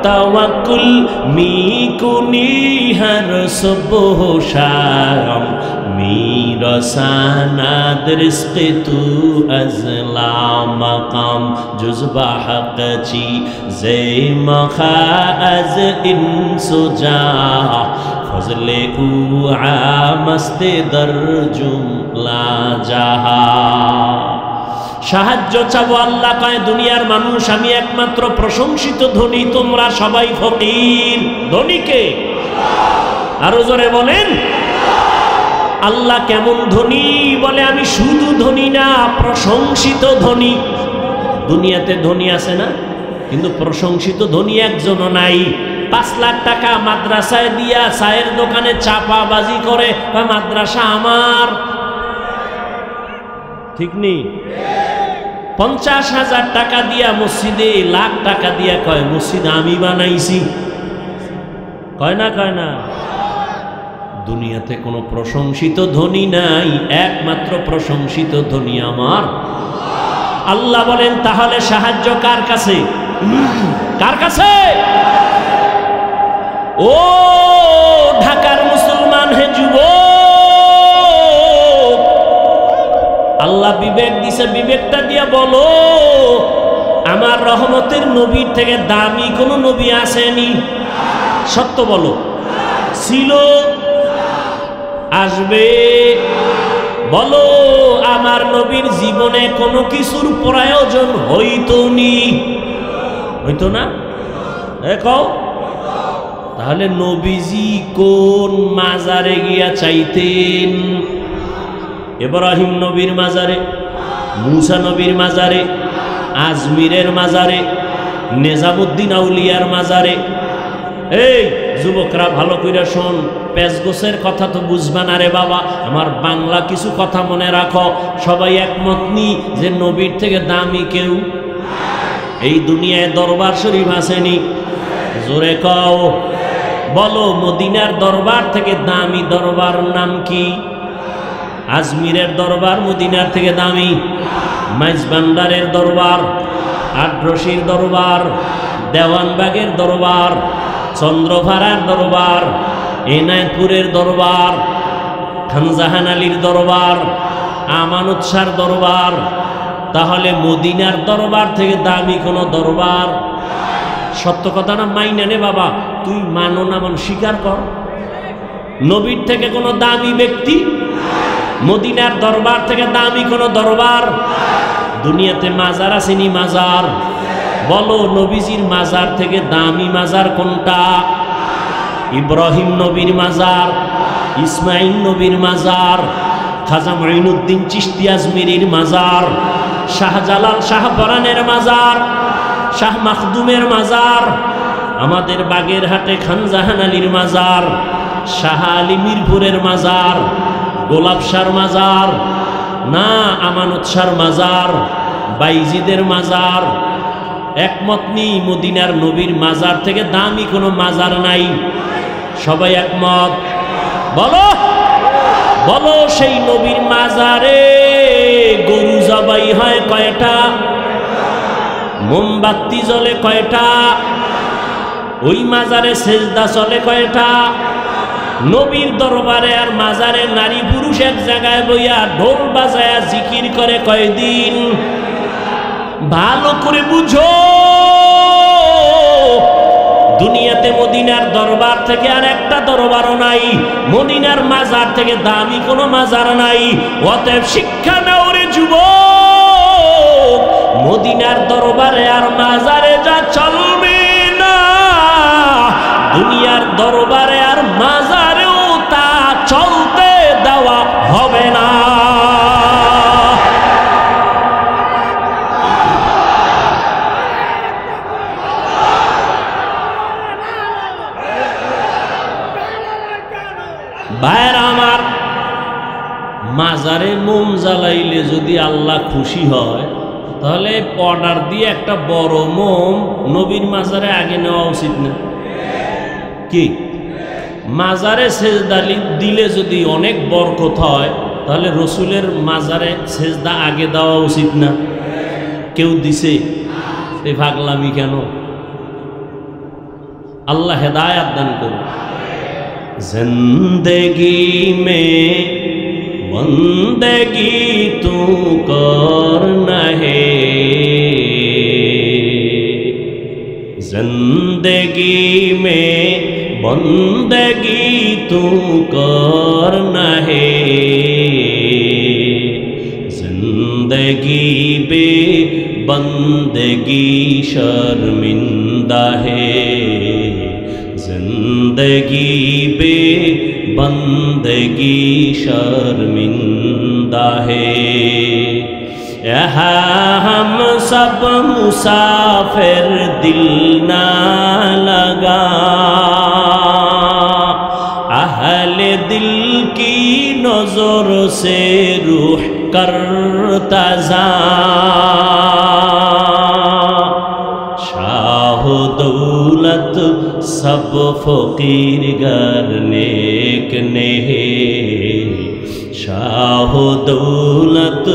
तवक्कुल मी कुनी हर सुबह शाम میرساند رزق تو از لامقام جز با حق چیز از انس و جاه فضل او عام است در جمله جهان সাহায্য চাবো আল্লাহ কয় দুনিয়ার মানুষ আমি একমাত্র প্রশংসিত ধনী তোমরা সবাই ফকির ধনীকে আরো জোরে বলেন আল্লাহ কেমন ধনী বলে আমি শুধু ধনী না প্রশংসিত ধনী দুনিয়াতে ধনী আছে না কিন্তু প্রশংসিত ধনী একজনও নাই 5 লাখ টাকা মাদ্রাসায় দিয়া চায়ের দোকানে চাপাবাজি করে মাদ্রাসা আমার ঠিক নেই 50,000 টাকা দিয়া মসজিদে লাখ টাকা দিয়া কয় মসজিদ আমি বানাইছি কয় না দুনিয়াতে কোনো প্রশংসিত ধনী নাই একমাত্র প্রশংসিত ধনী আমার আল্লাহ বলেন তাহলে সাহায্য কার কাছে ও ঢাকার মুসলমান হে যুবক আল্লাহ বিবেক দিছে বিবেকটা দিয়া বলো আমার রহমতের নবীর থেকে দামি কোন নবী আসেনি সত্য বলো ছিল আসবে বলো আমার নবীর জীবনে কোনো কিছুর প্রয়োজন হইতো না দেখো তাহলে নবীজি কোন মাজারে গিয়া চাইতেন ইব্রাহিম নবীর মাজারে মুসা নবীর মাজারে আজমিরের মাজারে নিজামুদ্দিন আউলিয়ার মাজারে এই যুবকরা ভালো কইরা শোন পেজগোছের কথা তো বুঝবা না রে বাবা আমার বাংলা কিছু কথা মনে রাখো সবাই একমত নি যে নবীর থেকে দামি কেউ এই দুনিয়ায় দরবার শরীফ আসেনি জোরে কও বলো মদিনার দরবার থেকে দামি দরবার নাম কি আজমিরের দরবার মদিনার থেকে দামি মাইজবান্ডারের দরবার আটরশির দরবার দেওয়ানবাগের দরবার চন্দ্রভাড়ার দরবার এনায়তপুরের দরবার খানজাহান আলীর দরবার আমানত শাহর দরবার তাহলে মদিনার দরবার থেকে দামি কোন দরবার সত্য কথা না মাইনা নে বাবা তুই মানো না মান স্বীকার কর নবীর থেকে কোনো দামি ব্যক্তি মদিনার দরবার থেকে দামি কোন দরবার দুনিয়াতে মাজার আসেনি মাজার বলো নবীজির মাজার থেকে দামি মাজার কোনটা ইব্রাহিম নবীর মাজার ইসমাইল নবীর মাজার খাজা মঈনুদ্দিন চিশতি আজমিরির মাজার শাহজালাল শাহপরানের মাজার শাহ মাখদুমের মাজার আমাদের বাগেরহাটে খানজাহান আলীর মাজার শাহ আলী মিরপুরের মাজার গোলাপ শাহর মাজার না আমানত শাহর মাজার বাইজিদের মাজার একমত নি মদিনার নবীর মাজার থেকে দামি কোনো মাজার নাই সবাই একমত বলো বলো সেই নবীর মাজারে গরু জবাই হয় কয়টা মোমবাতি জ্বলে কয়টা ওই মাজারে সেজদা চলে কয়টা নবীর দরবারে আর মাজারে নারী পুরুষ এক জায়গায় বইয়া ঢোল বাজায়া জিকির করে কয়দিন ভালো করে বুঝো দুনিয়াতে মদিনার দরবার থেকে আর একটা দরবারও নাই মদিনার মাজার থেকে দামি কোনো মাজার নাই অতএব শিক্ষা নাও রে যুবক মদিনার দরবারে আর মাজারে যা চলবে না দুনিয়ার দরবারে আর মাজারেও তা চলতে দেওয়া হবে না ভাইরা আমার মাজারে মোম জ্বালাইলে যদি আল্লাহ খুশি হয় তাহলে অর্ডার দিয়ে একটা বড় মোম নবীর মাজারে আগে নেওয়া উচিত না কি মাজারে সেজদা দিলে যদি অনেক বরকত হয় তাহলে রসুলের মাজারে সেজদা আগে দেওয়া উচিত না কেউ দিছে এই পাগলামি কেন আল্লাহ হেদায়েত দান করুন जिंदगी में बंदगी तू करना है, जिंदगी में बंदगी तू करना है, जिंदगी बे बंदगी शर्मिंदा है, जिंदगी बे बंदगी शर्मिंदा है। यहाँ हम सब मुसाफिर दिल ना लगा, अहले दिल की नजर से रूह करता जा, शाह दौलत सब फकीर गर नेक ने, शाह दौलत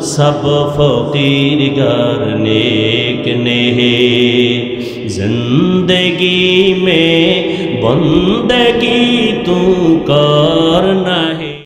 सब फकीर गर नेक ने, जिंदगी में बंदगी तू करना है।